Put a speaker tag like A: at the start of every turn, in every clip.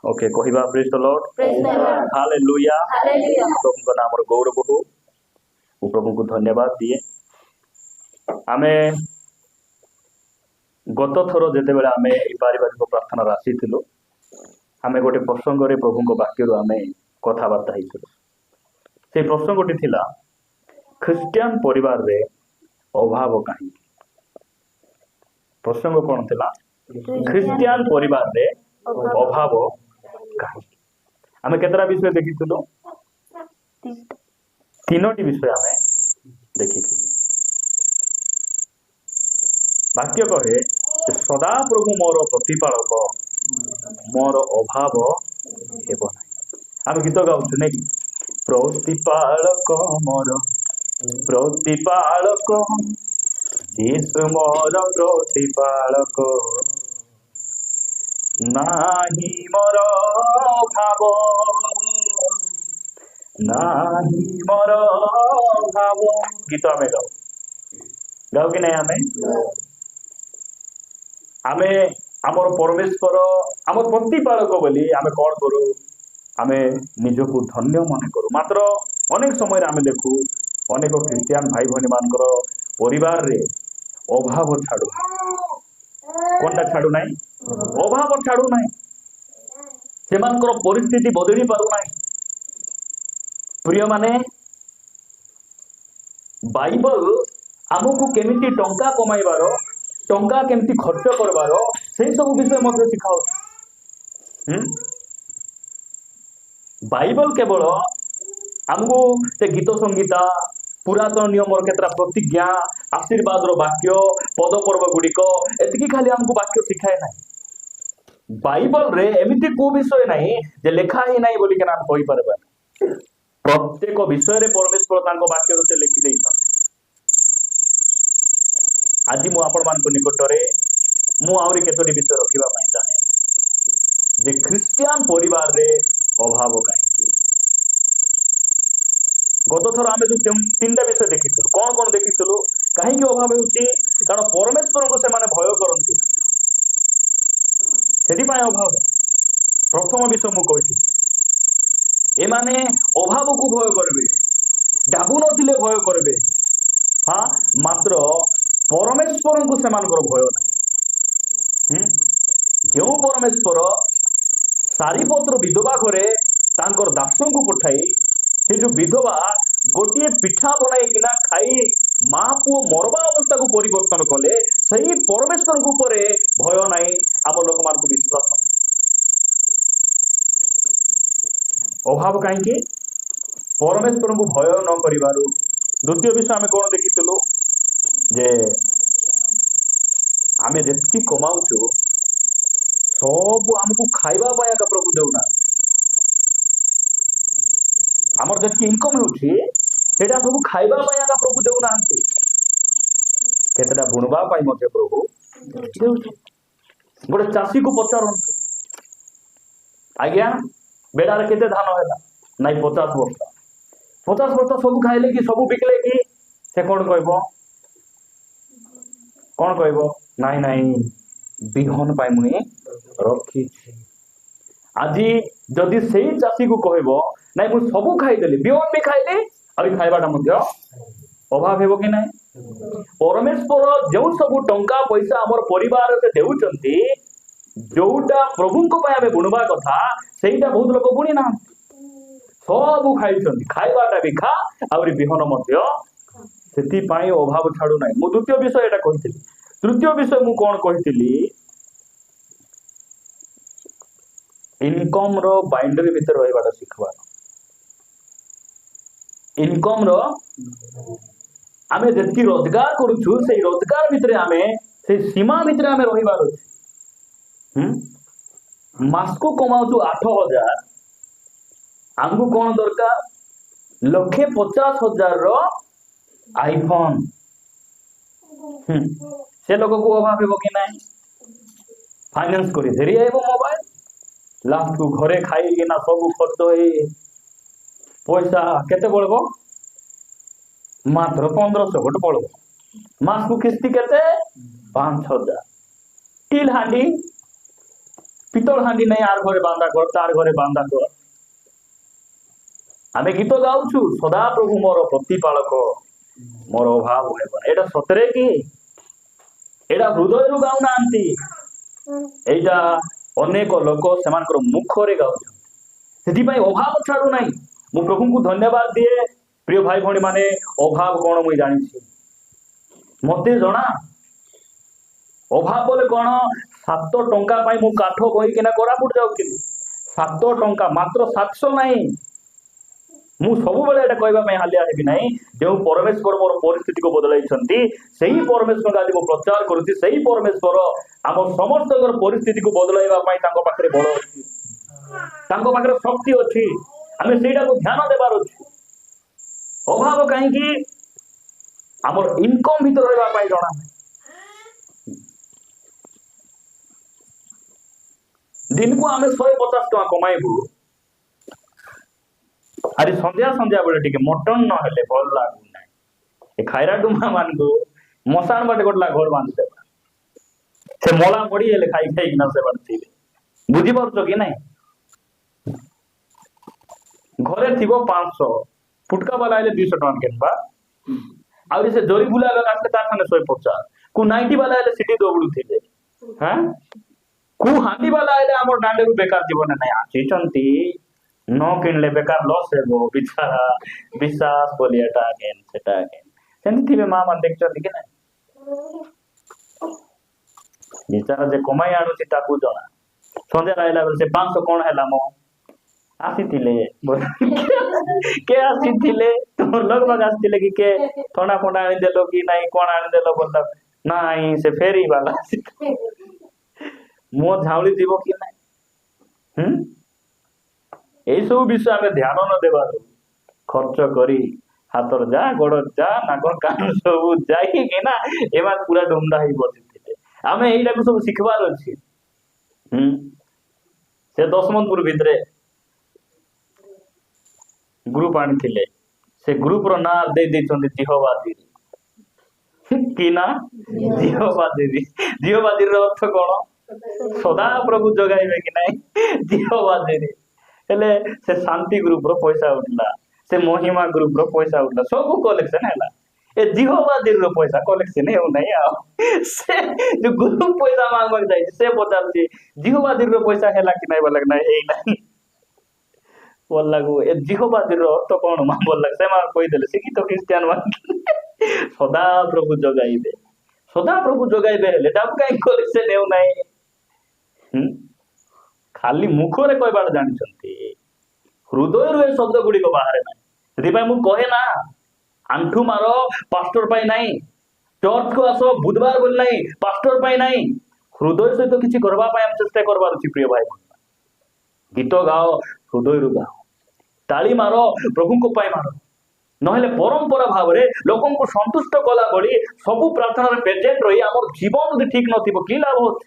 A: Okay कहवा praise the Lord,
B: Praise the Lord.
A: Hallelujah.
B: Hallelujah.
A: प्रभु नाम गौरव हो, प्रभु को धन्यवाद दिए। आमे गत थर जितेबाला आमे पारिवारिक प्रार्थना आसी आमे गोटे प्रसंग रे प्रभु को वाक्य आमे कथबार्ता होइथिलु। से प्रसंगटी थिला ख्रिस्टियन परिवार रे अभाव कहीं। प्रसंग कौन थिला? ख्रिस्टियन परिवार रे अभाव कहीं। आमे केतरा विषय देखिथिलु? तीनोटी विषय आमे देखिथिलु। वाक्य कहे सदा प्रभु मोर प्रतिपालक, मोर अभाव हेब ना। आम गीत गाउछु नहीं? प्रतिपालक मोर प्रतिपालक, यीशु मोर प्रतिपालक, नाही मोर अभाव, नाही मोर अभाव। गीत आमे गाओ गाओ कि नहीं? आमे आमर परमेश्वर आमर प्रतिपालक बोली आमे कौन करू? आमे निजको धन्य मन करू। मात्र अनेक समय आमे देखू अनेक ख्रिस्टियन भाई भनी मानकर परिवार रे अभाव छाड़ू। कोनटा छाड़ू नहीं? अभाव छाड़ू नहीं। से मानकर परिस्थिति बदली पारू नहीं। प्रिय माने बाइबल आमको केमिति टंका कमाइबार, टंका केमती खर्च करबार से सब विषय मध्य शिखाओ। बाइबल केवल आमको से गीत संगीता, पुरातन नियम केतरा प्रतिज्ञा, आशीर्वाद वाक्य, पद पर्व गुड़िक एति खाली आमको वाक्य शिखाए ना। बाइबल रे एमिति को विषय नहीं जे लेखा ही नहीं बोली के नाम कहि परबा। प्रत्येक विषय रे परमेश्वर तांको वाक्य रे लिखि दैछन। आज मु आपण मान को निकट रे मु आउरी केतोटी विषय रखिबा पई चाहे जे ख्रिस्टियन परिवार रे अभाव काहे। गत थर आमे जो तीनटा विषय देखिथिलु, कौन कौन देखिथिलु? काहे कि अभाव होउची? कारण परमेश्वर को से माने भय करंती, सेति पय अभाव। प्रथम विषय मु कहिथि ए माने अभाव को भय करबे, डाबु नथिले भय करबे। हां, मात्र परमेश्वर को से मानकर भय ना। जो परमेश्वर सारीपत्र विधवा घरे तांकर दासों को पठाई, से जो विधवा गोटे पिठा बनाई किना खाई माँ पुओ मरवा अवस्था को परिवर्तन कले, सही परमेश्वर को ऊपर भय नहीं। आम लोक मान को विश्वास अभाव कहीं परमेश्वर को भय न करिबारु। द्वितीय विषय आम कौन देखिथिलु जे आमे जेतकी कमाउछु सब आमको खाइबा पाया का प्रभु देउना। आमर जेतकी इनकम होछि सेटा सब खाइबा पाया का प्रभु देउना आंती। केतटा बुणबा पाई मते प्रभु देउछि। गोटे चासी को पचारन, आज्ञा बेडार केते धान हैला? नाई 50 बस्ता। 50 बस्ता सब खाइले कि सब बिकले कि? से कौन कहबो? कौन कहबो? नाई नाई बिहन पाई मुई रखी। आज जदि सेही चासी को कहबो नाई मु सब खाइदेली, बिहन भी खाइले आ खाइबाटा मध्य अभाव हेबो कि नाई? परमेश्वर जो सब टंका पैसा आमर परिवार से देउचंती, जोटा प्रभु को आमे बुणवा कथा सेटा बहुत लोक बुणी ना, सब खाइछंती। खाइबाटा भी खा आउरी बिहन मध्य, सेति पाई अभाव छाड़ू नाही। मु द्वितीय विषय एटा कहिथिली। तृतीय विषय मु कोन कहिथिली? इनकम रो बाउंड्री भीतर रहिबाटा शिखवा। इनकम रो आमे जेतकी रोजगार करूछु से रोजगार भितरे आमे से सीमा भितरे आमे रहिबार अछि। मास को कमाउछु 8,000, आमको कौन दरकार? 1,50,000 रो आईफोन। से लोक को अभाव हेबो कि नाही? फाइनेंस करी धरि आइबो मोबाइल, लास्ट को घरे खाई कि ना सब खर्च होई पैसा केते पड़बो? मात्र 1500 गोटे पड़बो। मास को किस्ती केते? 5,000। टिल हांडी पितल हांडी नहीं आर घरे बांधा कर तार घरे बांधा कर आमे गीत गाउछु सदा प्रभु मोर प्रतिपालक मोर अभाव हेबन एटा सतरे कि एटा हृदय रु गाउ नांती एटा अनेक लोक सेमानकर मुखरे गाउछन सेति पई अभाव छाडू नाही मु प्रभु को धन्यवाद दिए प्रिय भाई भणी माने अभाव कोन मुई जानि छी मते जणा अभाव बोले कौन 7 टंका पाई मु काठ बही केना कोरापुट जाउथिली 7 टंका मात्र 700 नहीं मु सब बेले एटा कहबा पई हालिया हेबी नहीं जो परमेश्वर मोर परिस्थिति को बदलाइछंती सही परमेश्वर का आज मु प्रचार करूची सही परमेश्वर हम समस्त परिस्थिति को बदलाइबा पई तांको पाखरे बळ अछि तांको पाखरे शक्ति अछि हमें सेटा को ध्यान देबार अछि अभाव काहे कि हमर इनकम भीतर रहबा पई जणा दिन को आम 150 टका कमाइबू अरे संध्या संध्या बेले टिके मटन न हेले भल लागू ना खाइरा डुमा मान को मसान बाटे गोटला घर बांध देबा से मोला मड़ी हेले खाई खाई ना से बांधी बुझी परछो कि नहीं घरे थिबो 500 फुटका वाला आइले 200 टका केनबा आउरी से जोरी बुला लगा आस्ते तार खाने 150 को 90 वाला आइले सिटी दोबडू थिले हैं कु हांडी वाला आइले हमर डांडे रु बेकार जीवन नहीं आछिचंती न किनले बेकार लॉस हेबो बिचारा विश्वास बोलियाटा गेन सेटा गेन सेंती थिबे मामा देखछथि कि नहीं बिचारा जे कमाई आनुची ताकू जणा संध्या आइला बेले से 500 कोन हैला मो आसीथिले के आसीथिले तोर लगभग आसीथिले कि के थोड़ा फोड़ा आनि देलो कि नहीं कोन आनि देलो बोलता नहीं से फेरी वाला मो झाउली जीव कि नहीं यही सब विषय आम ध्यान न देवार खर्च करी हाथर जा गोड़ जा नाक कान सब जाइना एम पूरा डुमडा ही बसी आम यहीटा को सब शिखबार अच्छी से दशमंतपुर भितर ग्रुप आनी से ग्रुप रो ना दे जिहवादी कि ना जिहवादी अर्थ कौन सदा प्रभु जगाइबे कि नहीं जिहवादी हेले से शांति ग्रुप रो पैसा उठला से महिमा ग्रुप रो पैसा उठला सब कलेक्शन हैला ए जिहवादी रो पैसा कलेक्शन हेउ नहीं आ से जो ग्रुप पैसा मांगबक जाय से पचारसी जिहवादी रो पैसा हैला कि नहीं बोलक नहीं हे नहीं बोल लागू ए जिहवादी रो तो कोन मा बोल लग से मा कोई देले से कि तो क्रिश्चियन मान सदा प्रभु जगाइबे हेले डाब काई कलेक्शन हेउ नहीं खाली मुखरे कहबार जानी हृदय रू शब्द गुड़ी बाहर ना मु कहे ना आंठू मार पास्टर पाई नहीं चर्च को आस बुधवार बोल नहीं पास्टर पाई नहीं हृदय सहित किसी करबा पाई हम चेष्टा करबार अछि प्रिय भाई गीत गाओ हृदय रू गाओ ताली मारो प्रभु को पाई मारो नहले परंपरा भाव रे लोकन को संतुष्ट कला बड़ी सबु प्रार्थना रे पेटेंट रही हमर जीवन यदि ठीक नथिबो की लाभ होत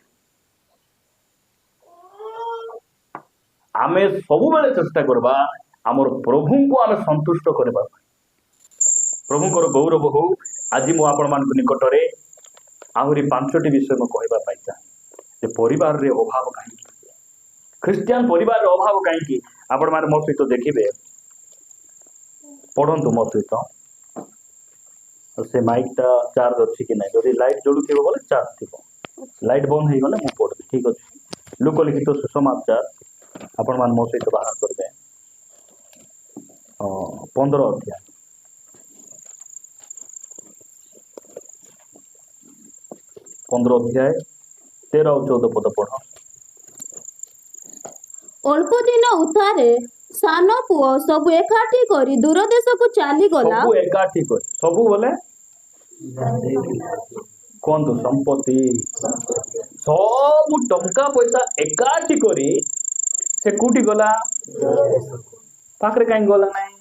A: आमे सबु बेले चेष्टा करबा हमर प्रभु को आमे संतुष्ट करबा प्रभु को गौरव हो आज मु आपण मान निकट रे आहुरी 5टी विषय म कहबा पाई चाहे जे परिवार रे अभाव काहे ख्रिस्टियन परिवार रे अभाव काहे आपण मान मो सहित देखिबे पढ़ंतु मो सहित से माइक टा चार्ज अछि कि नहीं जदि लाइट जोडु थिबो बोले चार्ज थिबो लाइट बंद हे गले मु पढबे ठीक अछि लोक लिखित सुसमाचार आपण मान मो सहित बाहर करबे 15 अध्याय 15 अध्याय 13 और 14 पद पढ़
B: अल्प दिन उतारे सान पुओ सब एकाठी करी दूर देश को चली गला
A: सब एकाठी कर सब बोले कौन तो संपत्ति सब टंका पैसा एकाठी करी से कोठी गला पाखरे काई गला नहीं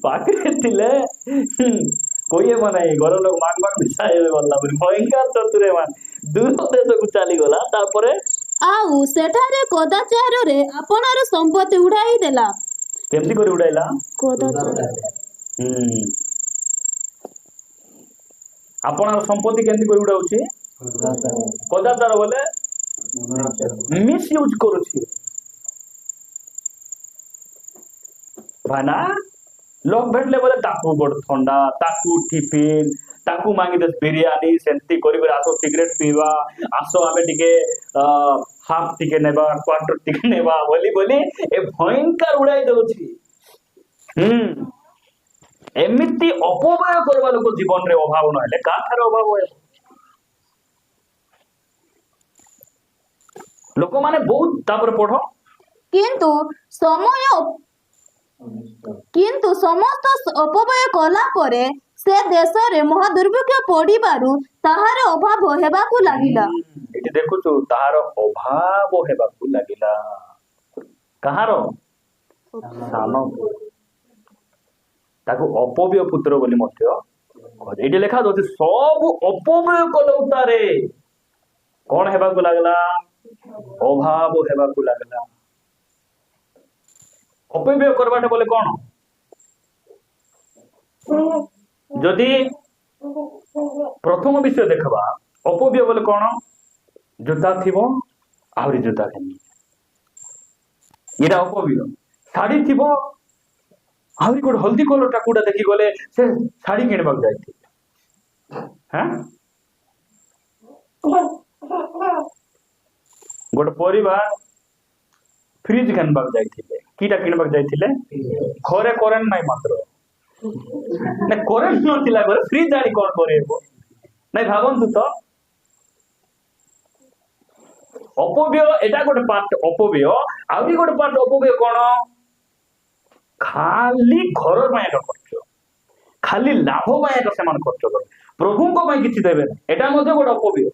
A: पाखरे थिले कोई बनाई घर लोग मांग मांग बिछाए गला भयंकर चतुरे मान दूर देश को चली गला तारपरे
B: आउ सेठारे कदाचार रे आपनार संपत्ति उड़ाई देला
A: केमती करी उड़ाइला
B: कदाचार
A: आपणार संपत्ति केमती कोई गुडा होची कदाचार बोले मिस यूज करूची भाना लोग भेटले बोले ताकू गोड़ थंडा ताकू टिफिन ताकू मांगी दे बिरयानी सेंती करी करी आसो सिगरेट पीवा आसो आमे टिके हाफ टिके नेबा क्वार्टर टिके नेबा बोली बोली ए भयंकर उड़ाई दउची एमिति अपव्यय करबा लोक जीवन रे अभाव नहले का थारे अभाव होय लोक माने बहुत तापर पढो
B: କିନ୍ତୁ ସମୟ କିନ୍ତୁ ସମସ୍ତ ଅପବ୍ୟୟ କଲା ପରେ ସେ ଦେଶରେ ମହାଦୁର୍ଭିକ୍ଷ ପଡ଼ିବାରୁ ତାହାର ଅଭାବ ହେବାକୁ ଲାଗିଲା।
A: ଏଠି ଦେଖୁଛୁ ତାହାର ଅଭାବ ହେବାକୁ ଲାଗିଲା କାହାର ସାନ ତାକୁ ଅପବ୍ୟୟ ପୁତ୍ର ବୋଲି ମଧ୍ୟ ଏଠି ଲେଖା ଅଛି ସବୁ ଅପବ୍ୟୟ କଲଉତାରେ କଣ ହେବାକୁ ଲାଗିଲା ଅଭାବ ହେବାକୁ ଲାଗିଲା अपव्यय करवाटे बोले कौन जदि प्रथम विषय देखबा अपव्यय बोले कौन जोता थिबो आहुरी जोता घेनी इरा अपव्यय साड़ी थिबो आहुरी कोड हल्दी कलर टाकुडा देखि गले से साड़ी किनबाक जायथि हैं गोटे परिवार फ्रिज किनबाक जायथिले कीटा किनबाक जायथिले घरे करेंट नाही मात्र ना करेंट नथिला घरे फ्रिज आनी कोन करेबो नाही भाबंतु तो अपव्यय एटा गोटे पार्ट अपव्यय आउरी गोटे पार्ट अपव्यय कोन खाली घर माय खर्च खाली लाभ माय सेमान खर्च करे प्रभु को माय किछि देबे एटा मध्ये गोटे अपव्यय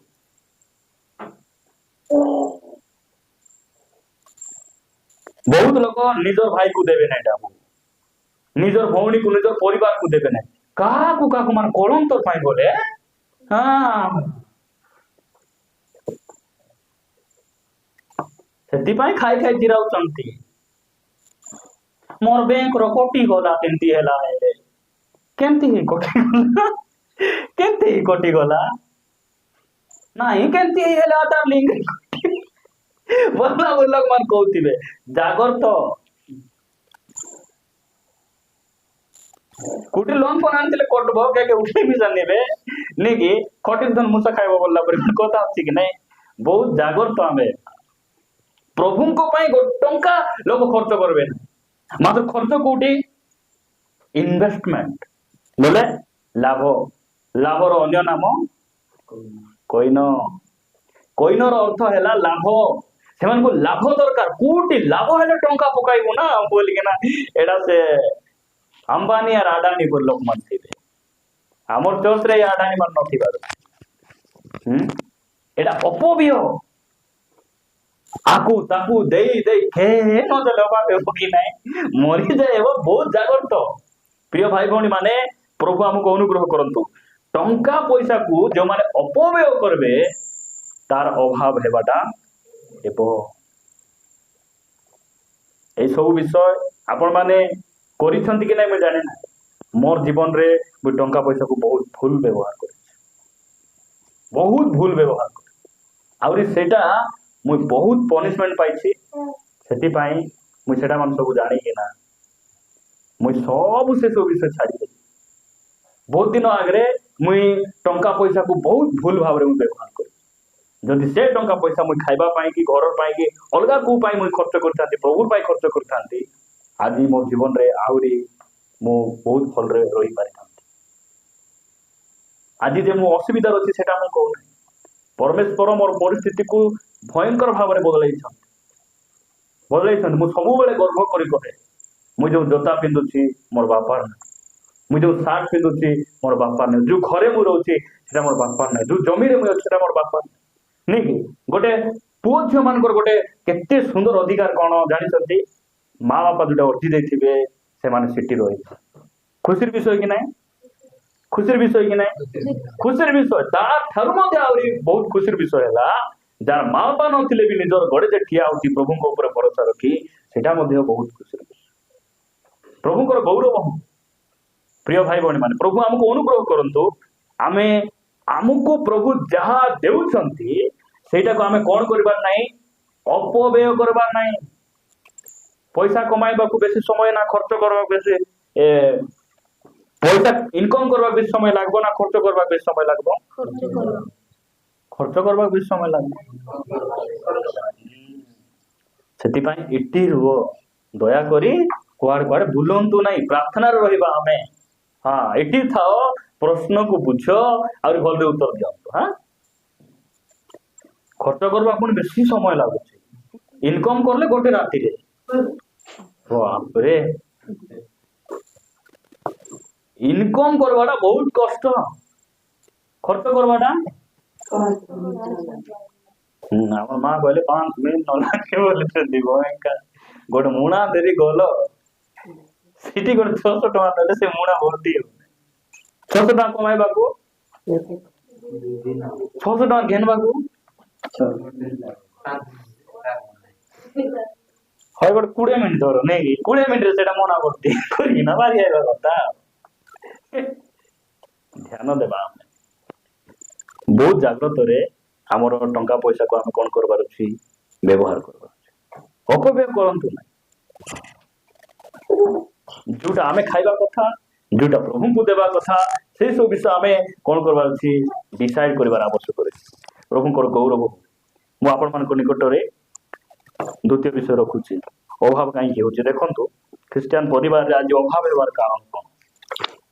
A: बहुत लोग निजर भाई को देवे ना निजर भौणी को निजर परिवार को देवे ना क्या मान कलंतर पाई बोले हाँ से खाई खाई चिराउचंती मोर बैंक रो कोटी गला केमती हैला केमती ही कोटी गला केमती ही कोटी गला नहीं केमती ही हैला तार लिंग बोला बोला मान कहथिबे जागरत कुटी लोन पर आनतिले कोटबो के उठी भी जानिबे नेकी खटिन धन मुसा खाइबो बोलला पर कथा अछि कि नहीं बहुत जागरत आमे प्रभु को पई गो टंका लोग खर्च करबे मात्र खर्च कोठी इन्वेस्टमेंट बोले लाभ लाभर अन्य नाम कोइन कोइनर अर्थ हैला लाभ सेमान को लाभ दरकार कोटी लाभ हेले टंका पकाइबो ना बोली के ना एडा से अंबानी और अडानी को लोक मन थिबे हमर चर्च रे अडानी मन नथिबार एडा अपव्यय आकू ताकू देई देई के न जलबा बेबकी नाही मरि जाएबो बहुत जागरत प्रिय भाई भौणी माने प्रभु हमको अनुग्रह करंतु टंका पैसा को जो माने अपव्यय करबे तार अभाव हेबाटा एबो ए सब विषय आपण माने करिसंती कि नै मैं जाने ना मोर जीवन रे मु टंका पैसा को बहुत भूल व्यवहार कर बहुत भूल व्यवहार कर आउरी सेटा मु बहुत पनिशमेंट पाइछि सेति पई मु सेटा मन सब जानि कि ना मु सब से सब विषय छाड़ी दे बहुत दिन आगरे मु टंका पैसा को बहुत भूल भाव रे मु व्यवहार कर जदि से टंका पैसा मुई खाइबा पाई कि घर पाई कि अलगा को पाई मुई खर्च करथांती प्रभु पाई खर्च करथांती आज मो जीवन रे आउरी मो बहुत भल रे रही पारिथांती आज जे मो असुविधा अछि सेटा मु कहू नै परमेश्वर मोर परिस्थिति को भयंकर भाव रे बदलाइछन मु सब बेले गर्व करी कहे मु जो जोता पिंदुछि मोर बापार मु जो सार्ट पिंदुछि मोर बापार नै जो घरे मु रहउछि सेटा मोर बापार नै जो जमी रे मु अछि सेटा मोर बापार नहीं कि गोटे पुओ झील मान गोटे केते सुंदर अधिकार कौन जानी माँ बापा जो अर्जी देथिबे से माने सिटी रही खुशी विषय कि नहीं खुशी विषय कि नहीं खुशी विषय तार ठारू मध्य आउरी बहुत खुशी विषय है जार माँ बापा नथिले भी निजर गड़े जे ठिया होती प्रभु ऊपर भरोसा रखी सेटा मध्य बहुत खुशी प्रभुंकर गौरव प्रिय भाई भौणी माने प्रभु हमको अनुग्रह करंतु आमे आमको प्रभु जहा देउछंती सेटा को आमे कोन करबार नाही अपव्यय करबार नाही पैसा कमाइबा को बेसी समय ना खर्च करबा बेसी पैसा इनकम करबा बेसी समय लागबो ना खर्च करबा बेसी समय लागबो खर्च करबा बेसी समय लागबो सेति पई इटी रुओ दया करी कुआड़ कुआड़ बुलंतु नहीं प्रार्थना रहिबा हमें हाँ इटी थाओ प्रश्न को बुझ और भले उत्तर दियंतु हाँ खर्च करबा पुणी बेसी समय लागुଛି इनकम करले गोटे राति रे बाप रे इनकम करवाटा बहुत कष्ट खर्च करवाटा আমার মা কইলে 5 মিনিট ন লাগে বলে তো দিব একা গোটে মুଣା দেরি গলো সিটি গোটে 600 টাকা দেলে সে মুଣା ভর্তি 600 টাকা কমাইবাকু 600 টাকা ঘেনবাকু হয় গোটে 20 মিনিট ধরো নেই 20 মিনিটে সেটা মুଣା ভর্তি করি না বাড়ি আইবা কথা ଧ୍ୟାନ ଦେବା ଆମେ ବହୁତ ଜାଗ୍ରତରେ ଆମର ଟଙ୍କା ପଇସାକୁ ଆମେ କଣ କରିବାର ଅଛି ବ୍ୟବହାର କରିବାର ଅଛି ଅପବ୍ୟୟ କରନ୍ତୁ ନାହିଁ ଯୋଉଟା ଆମେ ଖାଇବା କଥା ଯୋଉଟା ପ୍ରଭୁଙ୍କୁ ଦେବା କଥା ସେଇ ସବୁ ବିଷୟ ଆମେ କଣ କରିବାର ଅଛି ଡିସାଇଡ କରିବାର ଆବଶ୍ୟକ ଅଛି ପ୍ରଭୁଙ୍କର ଗୌରବ ମୁଁ ଆପଣମାନଙ୍କ ନିକଟରେ ଦ୍ୱିତୀୟ ବିଷୟ ରଖୁଛି ଅଭାବ କାହିଁକି ହେଉଛି ଦେଖନ୍ତୁ ଖ୍ରୀଷ୍ଟିଆନ ପରିବାରରେ ଆଜି ଅଭାବ ହେବାର କାରଣ କଣ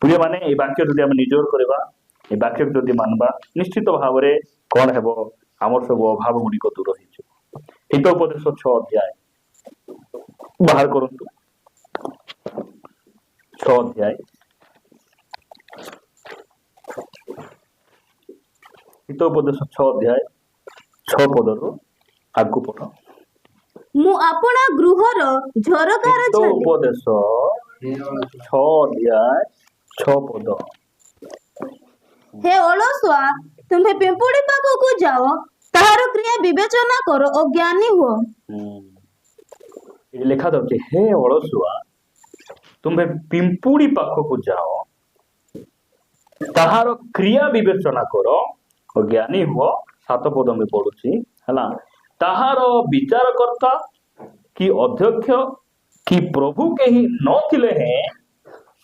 A: प्रिय माने ये वाक्य जदि आम निजोर करवा ये वाक्य जदि मानवा निश्चित भाव में कौन है आमर सब अभाव गुड़िक दूर हो हितोपदेश 6 अध्याय बाहर करंतु 6 अध्याय हितोपदेश 6 अध्याय 6 पदरु आगु पढ़
B: मु आपणा गृहर झरकार छाली
A: हितोपदेश 6 अध्याय 6 पद
B: हे ओलसुआ तुम्हें पिंपुड़ी पाखक जाओ ताहार क्रिया विवेचना करो और ज्ञानी हो
A: ये लिखा जाଉଛି हे ओलसुआ तुम्हें पिंपुड़ी पाखक जाओ ताहार क्रिया विवेचना करो और ज्ञानी हो 7 पद में पढुछि हला ताहार विचारकर्ता कि अध्यक्ष कि प्रभु केही नथिले हैं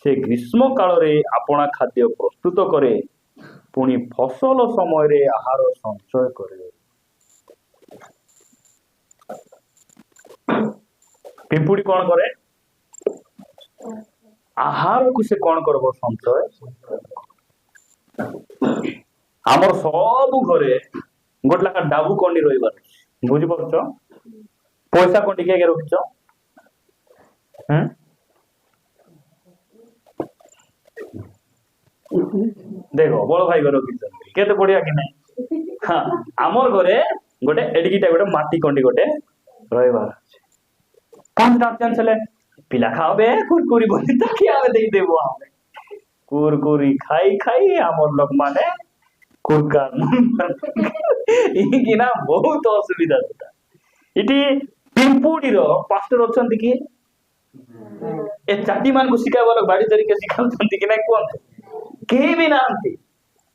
A: से ग्रीष्म काल रे अपना खाद्य प्रस्तुत करे पुणी फसल समय रे आहार संचय करे पिंपुड़ी कौन करे आहार को से कौन करबो संचय आमर सब घरे गोट लाखा डाबू कंडी रहिबार बुझि परछो पैसा कंडी के रखिछो देखो बड़ भाई घर केते बढ़िया कि नहीं हाँ आमर घरे गोटे एडिकिटा गोटे माटी कंडी गोटे रहिबार अछि 5 टा चांस ले पिला खाबे कुरकुरी बोली त कि आवे देई देबो हमें कुरकुरी खाई खाई आमर लोक माने कुरका कि ना बहुत असुविधा था इटी पिंपुड़ी रो पास्टर अछंती कि ए चाटी मान को सिखाबा लोग बाड़ी तरीके सिखाउछंती कि नहीं कोन के भी नांती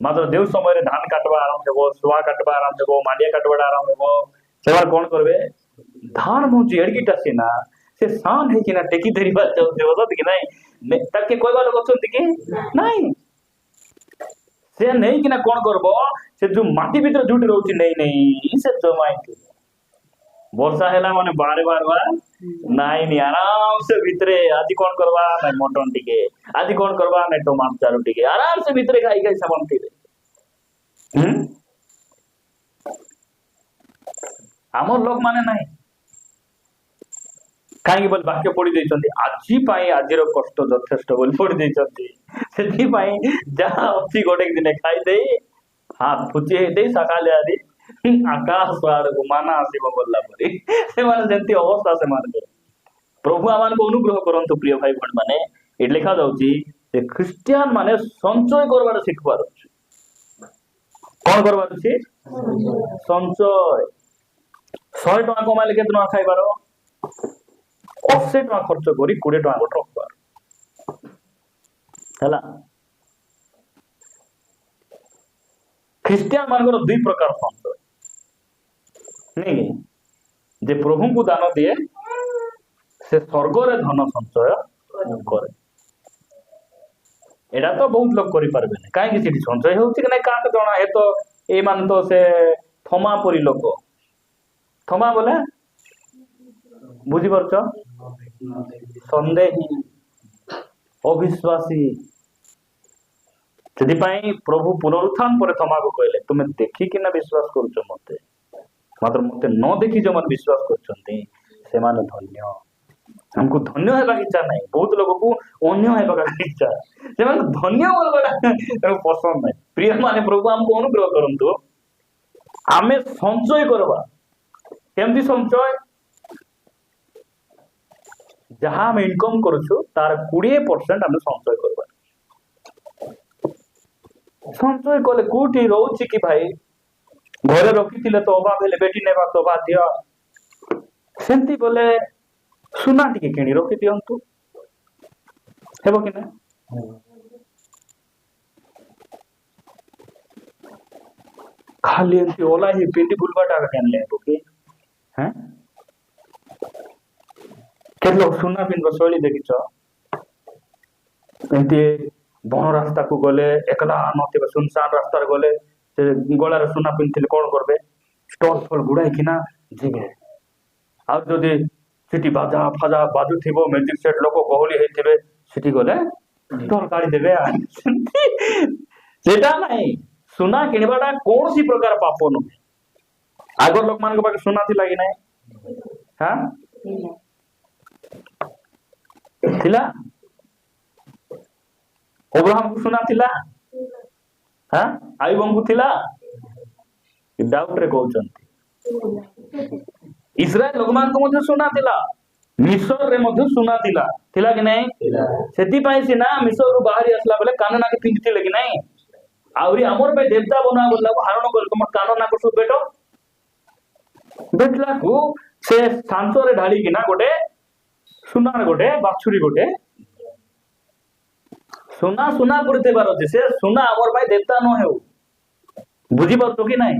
A: मात्र देव समय रे धान काटवा आरंभ हेबो सुवा काटवा आरंभ हेबो मांडिया काटवा आरंभ हेबो सेवार कोन करबे धान मुंजी एडगिटा सिना से सान है कि ना टेकी धरिबा देबो कि नहीं तके कोइबा लोग अछंती कि नहीं से नहीं कि ना कोन करबो से जो माटी भीतर जुटी रहउची नहीं नहीं से जमाई वर्षा हैला माने बारे बार बार नहीं नहीं आराम से भितरे आज कौन करवा नहीं मटन टिके आज कौन करवा नहीं टमाटर चारो टिके आराम से भितरे खाई खाई सामान रे आमर लोक माने नहीं कहीं बोल वाक्य पढ़ी देइछंती आजी पाई आजिर कष्ट यथेष्ट बोल पढ़ी देइछंती सेति पाई जहां अछि गोटे दिन खाई देई हाथ फुची दे सकाले आदि आकाश आड़ को माना आसीबो बोलला परी से माने जंती अवस्था से माने प्रभु आमान को अनुग्रह करंतु प्रिय भाई बहन माने ए लिखा जाउची जे क्रिश्चियन माने संचय करबार सिखबार अछि कोन करबार अछि संचय 100 टका कमाले केतना टका खाइबार 80 टका खर्च करी 20 टका गोट रखबार हला ଖ୍ରୀଷ୍ଟିଆନ ମାନଙ୍କର ଦୁଇ ପ୍ରକାର ସଞ୍ଚୟ ନାଇଁ କି? ଯେ ପ୍ରଭୁଙ୍କୁ ଦାନ ଦିଏ ସେ ସ୍ୱର୍ଗରେ ଧନ ସଞ୍ଚୟ କରେ। ଏଇଟା ତ ବହୁତ ଲୋକ କରିପାରିବେନି, କାହିଁକି ସେଠି ସଞ୍ଚୟ ହଉଛି କି ନାଇଁ କାହାକୁ ଜଣା। ଏ ତ ଏଇମାନେ ତ ସେ ଥମା ପରି ଲୋକ। ଥମା ବୋଲେ ବୁଝିପାରୁଛ? ସନ୍ଦେହୀ, ଅବିଶ୍ୱାସୀ। ସେଥିପାଇଁ ପ୍ରଭୁ ପୁନରୁତ୍ଥାନ ପରେ ଥମାକୁ କହିଲେ, ତୁମେ ଦେଖିକିନା ବିଶ୍ୱାସ କରୁଛ ମତେ, ମାତ୍ର ମତେ ନ ଦେଖି ଯୋଉମାନେ ବିଶ୍ୱାସ କରୁଛନ୍ତି ସେମାନେ ଧନ୍ୟ। ଆମକୁ ଧନ୍ୟ ହେବାକୁ ଇଚ୍ଛା ନାହିଁ, ବହୁତ ଲୋକକୁ ଅନ୍ୟ ହେବାକୁ ଇଚ୍ଛା, ସେମାନଙ୍କୁ ଧନ୍ୟ ବୋଲବାଟା ପସନ୍ଦ ନାହିଁ। ପ୍ରିୟ ମାନେ ପ୍ରଭୁ ଆମକୁ ଅନୁଗ୍ରହ କରନ୍ତୁ, ଆମେ ସଞ୍ଚୟ କରିବା। କେମିତି ସଞ୍ଚୟ? ଯାହା ଆମେ ଇନକମ କରୁଛୁ ତାର 20% ଆମେ ସଞ୍ଚୟ କରିବା। ସଞ୍ଚୟ କଲେ କୋଉଠି ରହୁଛି କି ଭାଇ, ଘରେ ରଖିଥିଲେ ତ ଅଭାବ ହେଲେ ବେଟି ନେବା ତ ବାଧ୍ୟ। ସେମିତି ବୋଲେ ସୁନା ଟିକେ କିଣି ରଖି ଦିଅନ୍ତୁ, ହେବ କି ନା? ଖାଲି ଏମିତି ଓଲା ହିଁ ପିନ୍ଧି ବୁଲବାଟା କେମିତି ହେବ କି? କେତେ ଲୋକ ସୁନା ପିନ୍ଧିବା ଶୈଳୀ ଦେଖିଛ? ଏମିତି ବଣ ରାସ୍ତାକୁ ଗଲେ, ଏକଲା ନଥିବେ ସୁନସାନ ରାସ୍ତାରେ ଗଲେ ସେ ଗଳାରେ ସୁନା ପିନ୍ଧିଥିଲେ କଣ କରିବେ? ଷ୍ଟଲ ଫଲ ଗୁଡାଇକିନା ଯିବେ। ଆଉ ଯଦି ସେଠି ବାଜା ଫାଜା ବାଜୁଥିବ, ମ୍ୟୁଜିକ ସେଟ, ଲୋକ ଗହଳି ହେଇଥିବେ, ସେଠି ଗଲେ ଷ୍ଟଲ କାଢିଦେବେ। ସେଟା ନାହିଁ, ସୁନା କିଣିବାଟା କୌଣସି ପ୍ରକାର ପାପ ନୁହେଁ। ଆଗ ଲୋକମାନଙ୍କ ପାଖେ ସୁନା ଥିଲା କି ନାହିଁ? ଥିଲା? ଅବ୍ରାହମକୁ ସୁନା ଥିଲା? ଆୟୁବଙ୍କୁ ଥିଲା? ଡାଉଟରେ କହୁଛନ୍ତି। ଇସ୍ରାଏଲ ଲୋକମାନଙ୍କୁ ମଧ୍ୟ ସୁନା ଥିଲା, ମିଶରରେ ମଧ୍ୟ ସୁନା ଥିଲା, ଥିଲା କି ନାହିଁ? ସେଥିପାଇଁ ସିନା ମିଶରରୁ ବାହାରି ଆସିଲା ବେଳେ କାନ ନାକ ପିନ୍ଧିଥିଲେ କି ନାହିଁ? ଆହୁରି ଆମର ପାଇଁ ଦେବତା ବନା ବୋଲାକୁ ହାରଣ କଲେ, ତମର କାନ ନାକ ସବୁ ବେଟ ବେଟଲାକୁ ସେ ଶାନ୍ତରେ ଢାଳିକିନା ଗୋଟେ ସୁନାର ଗୋଟେ ବାଛୁରୀ, ଗୋଟେ ସୁନା ସୁନା କରିଦେବାର ଅଛି। ସେ ସୁନା ଆମର ପାଇଁ ଦେବତା ନ ହେଉ। ବୁଝିପାରୁଛ କି ନାହିଁ?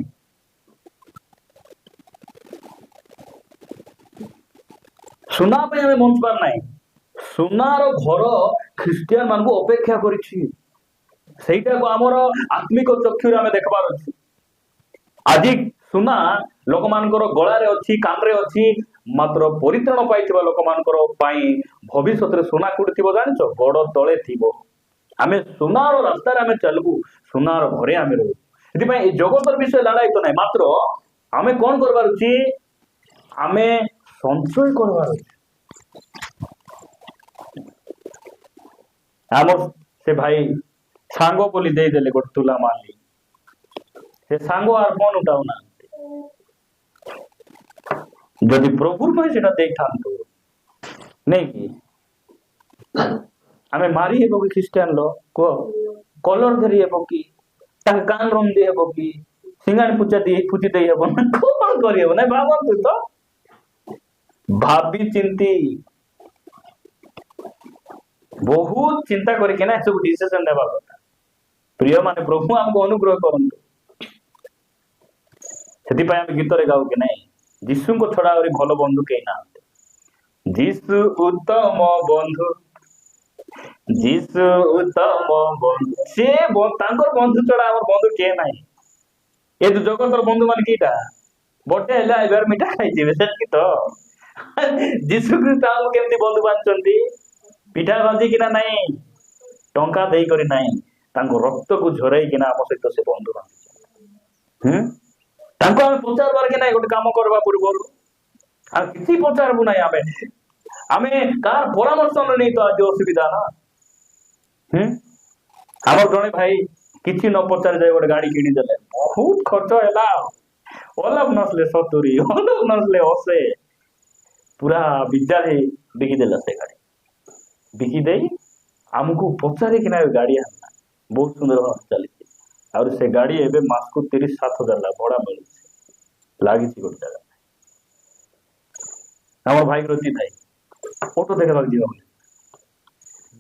A: ସୁନା ପାଇଁ ଆମେ ବଞ୍ଚିବାର ନାହିଁ। ସୁନାର ଘର ଖ୍ରୀଷ୍ଟିଆନ ମାନଙ୍କୁ ଅପେକ୍ଷା କରିଛି। ସେଇଟାକୁ ଆମର ଆତ୍ମିକ ଚକ୍ଷୁରେ ଆମେ ଦେଖିବାର ଅଛି। ଆଜି ସୁନା ଲୋକମାନଙ୍କର ଗଳାରେ ଅଛି, କାନରେ ଅଛି, ମାତ୍ର ପରିତ୍ରାଣ ପାଇଥିବା ଲୋକମାନଙ୍କର ପାଇଁ ଭବିଷ୍ୟତରେ ସୁନା କୋଉଠି ଥିବ ଜାଣିଛ? ଗୋଡ ତଳେ ଥିବ। ଆମେ ସୁନାର ରାସ୍ତାରେ ଆମେ ଚାଲୁ, ସୁନାର ଘରେ ଆମେ ରହୁ। ସେଥିପାଇଁ ଏ ଜଗତର ବିଷୟ ଲડાଇ ତ ନାହିଁ, ମାତ୍ର ଆମେ କଣ କରିବାର ଅଛି? ଆମେ ସଞ୍ଚୟ କରିବାର ଅଛି। ଆମର ସେ ଭାଇ ସାଙ୍ଗ ବୋଲି ଦେଇଦେଲେ ଗୋଟେ ତୁଲା ମାଲି, ସେ ସାଙ୍ଗ আর মন উঠাও না। যদি প্রভুর ପାଇଁ সেটা ଦେଇଥାନ୍ତୁ ନାଇଁ କି? ଆମେ ମାରି ହେବ କି ଖ୍ରୀଷ୍ଟିଆନ ଲୋକ? କୁହ, କଲର ଧରି ହେବ କି? ତାଙ୍କ କାନ ରଙ୍ଗ ଦେଇ ହେବ କି? ସିଙ୍ଗାଣି ପୁଚି ଦେଇ ହେବ ନା? କଣ କରିହେବ? ନାଇଁ ଭାବନ୍ତୁ ତ, ଭାବି ଚିନ୍ତି ବହୁତ ଚିନ୍ତା କରିକିନା ଏସବୁ ଡିସିସନ ନେବା କଥା। ପ୍ରିୟ ମାନେ ପ୍ରଭୁ ଆମକୁ ଅନୁଗ୍ରହ କରନ୍ତୁ। ସେଥିପାଇଁ ଆମେ ଗୀତରେ ଗାଉ କି ନାହିଁ, ଯୀଶୁଙ୍କ ଛଡା ଆହୁରି ଭଲ ବନ୍ଧୁ କେହି ନାହାନ୍ତି। ଯୀଶୁ ଉତ୍ତମ ବନ୍ଧୁ, ଯୀଶୁ ଉତ୍ତମ ବନ୍ଧୁ। ସେ ତାଙ୍କର ବନ୍ଧୁ ଛଡା ଆମର ବନ୍ଧୁ କିଏ ନାହିଁ। ଏ ଜଗତର ବନ୍ଧୁ ମାନେ କିଟା? ଗୋଟେ ହେଲେ ଆଇବାର ମିଠା ଖାଇଯିବେ, ସେତିକି ତ। ଯୀଶୁ ଖ୍ରୀଷ୍ଟ ଆମକୁ କେମିତି ବନ୍ଧୁ ବାଞ୍ଚନ୍ତି? ପିଠା ଭାଜିକିନା ନାହିଁ, ଟଙ୍କା ଦେଇକରି ନାହିଁ, ତାଙ୍କ ରକ୍ତକୁ ଝରେଇକିନା ଆମ ସହିତ ସେ ବନ୍ଧୁ ବାନ୍ଧିଛନ୍ତି। ତାଙ୍କୁ ଆମେ ପଚାରବାର କି ନାହିଁ? ଗୋଟେ କାମ କରିବା ପୂର୍ବରୁ ଆଉ କିଛି ପଚାରବୁ ନାହିଁ। ଆମେ କାହାର ପରାମର୍ଶ ନେଇ ତ ଆଜି ଅସୁବିଧା ନା। ଆମର ଜଣେ ଭାଇ କିଛି ନ ପଚାରି ଯାଇ ଗୋଟେ ଗାଡି କିଣିଦେଲେ, ବହୁତ ଖର୍ଚ୍ଚ ହେଲା। ଅଲପ ନସଲେ 70, ଅଲପ ନସଲେ 80, ପୁରା ବିଜାର ହେଇ ବିକିଦେଲା ସେ ଗାଡି। ବିକି ଦେଇ ଆମକୁ ପଚାରିକିନା ଗାଡି ଆଣିଲା, ବହୁତ ସୁନ୍ଦର ଭାବରେ ଚାଲିଛି। ଆଉ ସେ ଗାଡି ଏବେ ମାସକୁ 37,000 ଭଡା ମିଳୁଛି, ଲାଗିଛି ଗୋଟେ ଜାଗା। আমার ভাই রতি ভাই অটো দেখବାକୁ ଯିବା ବୋଲି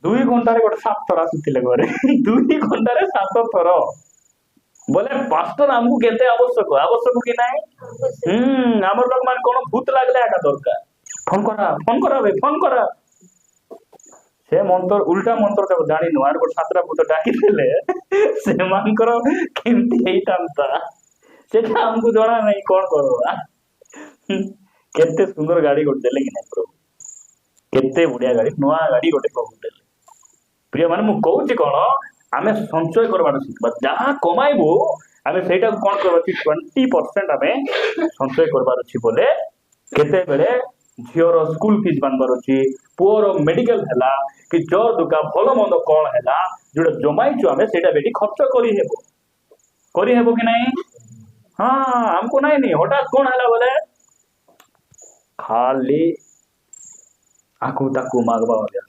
A: 2 ଘଣ୍ଟାରେ ଗୋଟେ 7 ଥର ଆସୁଥିଲେ ଘରେ। 2 ଘଣ୍ଟାରେ 7 ଥର। बोले पास्टर हमको केते आवश्यक आवश्यक कि नाही हमर लोग मान कोन भूत लागले एटा दरकार फोन करा बे फोन करा से मंत्र उल्टा मंत्र तक जानी नु आर को छात्रा भूत डाकी देले से मानकर केमती हेइतांता सेटा हमको जणा नहीं कोन करबा केते सुंदर गाड़ी गोटे देले कि नहीं प्रभु केते बढ़िया गाड़ी नवा गाड़ी गोटे प्रभु देले प्रिय माने मु कहूची कोन आमे संचय करबार शिखबा जहाँ कमाइबो आमे सेटा कोन करबा 20% आमे संचय करबार अछि बोले केते बेले झियोर स्कूल फीस बनबार अछि पुअर मेडिकल हैला कि जर दुका भलो मंद कोन हैला जोडा जमाइछु आमे सेटा बेटी खर्च करी हेबो कि नहीं हां हमको नहीं हठात कोन हैला बोले खाली आकु ताकु मागबा वाला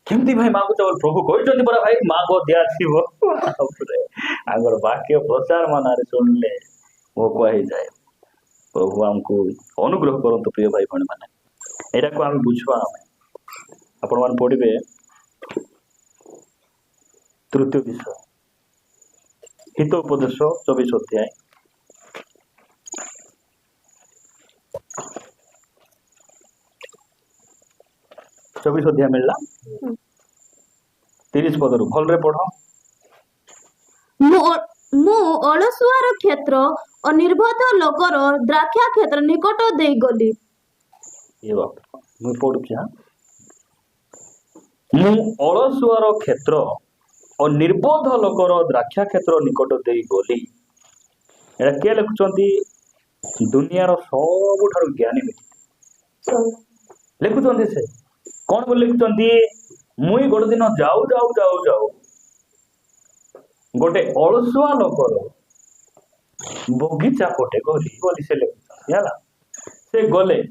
A: केमती भाई मागु तो प्रभु कहते परा भाई मागो दिया आगर वाक्य प्रचार मानारे सुनले वो कही जाए प्रभु हमको अनुग्रह करंतु प्रिय भाई भण माने एटा को हम बुझवा आपण मान पढिबे तृतीय विषय हित उपदेश 24 अध्याय 24 अध्याय मिलला 30 पदरु भल रे पढ़ो
B: मु अलसुआर क्षेत्र और निर्बोध लोकर द्राक्षा क्षेत्र निकट देई गली
A: ये बात मु पढुछि हां मु अलसुआर क्षेत्र और निर्बोध लोकर द्राक्षा क्षेत्र निकट देई गली एरा के लिखुचंती दुनियार सबुठार ज्ञानी लिखुचंती से कौन बोल लिखुचंती मुई गोटे दिन जाऊ जाऊ जाऊ जाऊ गोटे अलसुआ लोकर बगीचा पटे गली बोली से लिखुचंती ହେଲା से गले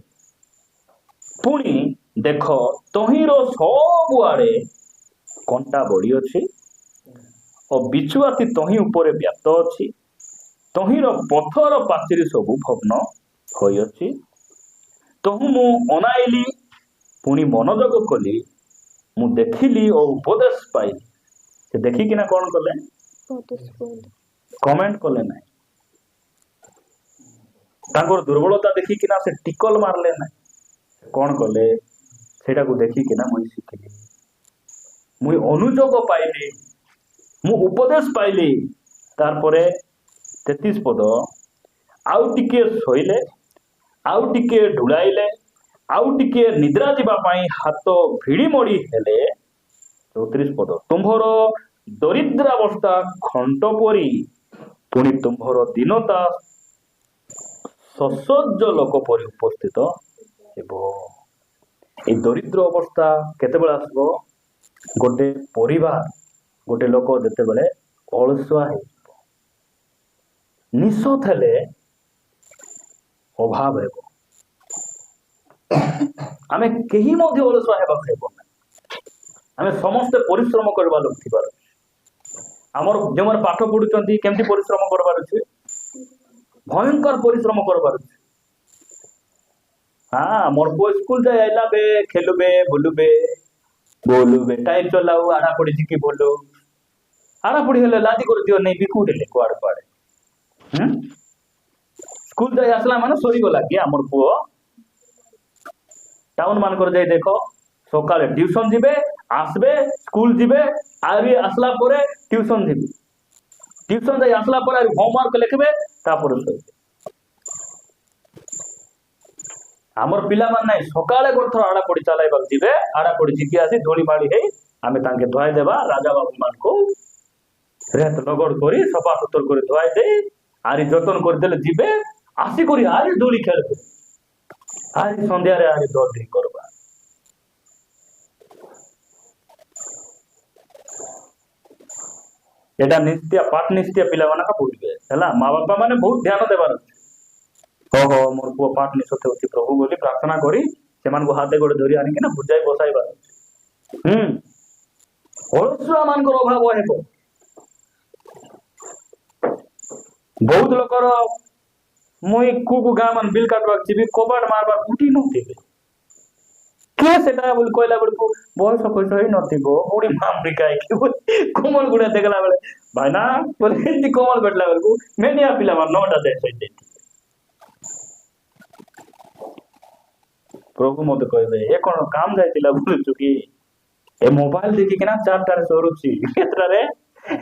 A: पुणी देख तहीर सबुआड़े कंटा बड़ी अच्छी और बिछुआती तही उपरे व्याप्त अच्छी तहीर पथर पाचेरी सबू भग्न होइअछि तहु मु अनाइली पुणी मनोजग कली मु देखिली और उपदेश पाई से देखी किना कौन कले कमेंट कले ना तांकर दुर्बलता देखी किना से टिकल मारले ना कौन कले सेटा को देखी किना मुई शिखिली मुई अनुजोग पाइली मु उपदेश पाइली तार परे 33 पद आउ टिके सोइले आउ टिके ढुलाइले आउ टिके निद्रा जीवा पाई हाथ भिड़ी मोड़ी हेले 34 पद तुम्भर दरिद्रावस्था खंट परी पुणी तुम्भर दीनता ससज्ज लोक परी उपस्थित हेबो ए दरिद्र अवस्था केतेबेला आसबो गोटे परिवार गोटे लोक जेतेबेले अलसुआ हे निश थेले अभाव हेबो आमे केही मध्ये अलसुआ हेबा हेबो आमे समस्त परिश्रम करबा लोक थिबार हमर जेमर पाठ पढुचंती केमती परिश्रम करबार अछि भयंकर परिश्रम करबार अछि हाँ मोर पो स्कूल जाय आइला बे खेलुबे बोलुबे टाइम चलाऊ आड़ा पड़ी जी की बोलो आड़ा पड़ी हेले लादी कर दियो नहीं बिकु देले कुआड़ कुआड़े स्कूल जाय आसला माने सोई गला कि हमर पो टाउन मान कर जाय देखो सकाले ट्यूशन जिबे आसबे स्कूल जिबे आरी आसला परे ट्यूशन जिबे ट्यूशन जाय आसला परे होमवर्क लिखबे तापर सोइबे हमर पिला मान नाही सकाळे गोथर आड़ा पड़ी चलाइबा जिबे आड़ा पड़ी जिकी आसी धोली माड़ी हे आमे तांके धोय देबा राजा बाबू मान को रेत लगड़ करी सफा सुतर करी धोय दे आरी जतन कर देले जिबे आसी करी आरी धोली खेलबे आरी संध्या रे आरी दौड़ दी करबा एटा नित्य पाठ नित्य पिला माना का बोलबे हला मां बापा माने बहुत ध्यान देबार हो मोर पुआ पाठ निसते होती प्रभु बोली प्रार्थना करी सेमान को हाथे गोड़े धरी आनी के ना बुझाई बसाइबा अलसुआ मान को अभाव हेबो बहुत लोकर मुई कुकु गाँ मान बिल काटवा जीबी कबाट मारबा उठी नथिबे କିଏ ସେଟା ବୋଲି କହିଲା ବେଳକୁ ବୟସ ଫୟସ ହେଇ ନଥିବ ବୁଢୀ ମାମୁଡି ଖାଇକି କୋମଳ ଗୁଡା ଦେଖିଲା ବେଳେ ଭାଇନା ବୋଲି ଏମିତି କୋମଳ ଭେଟିଲା ବେଳକୁ ମେନିଆ ପିଲାମାନେ 9ଟା 10 ହେଇଯାଇଥିବେ। ପ୍ରଭୁ ମତେ କହିବେ ଏ କଣ କାମ ଯାଇଥିଲା ବୁଲୁଛୁ କି? ଏ ମୋବାଇଲ ଦେଖିକିନା 4ଟାରେ ସରୁଛି କେତେଟାରେ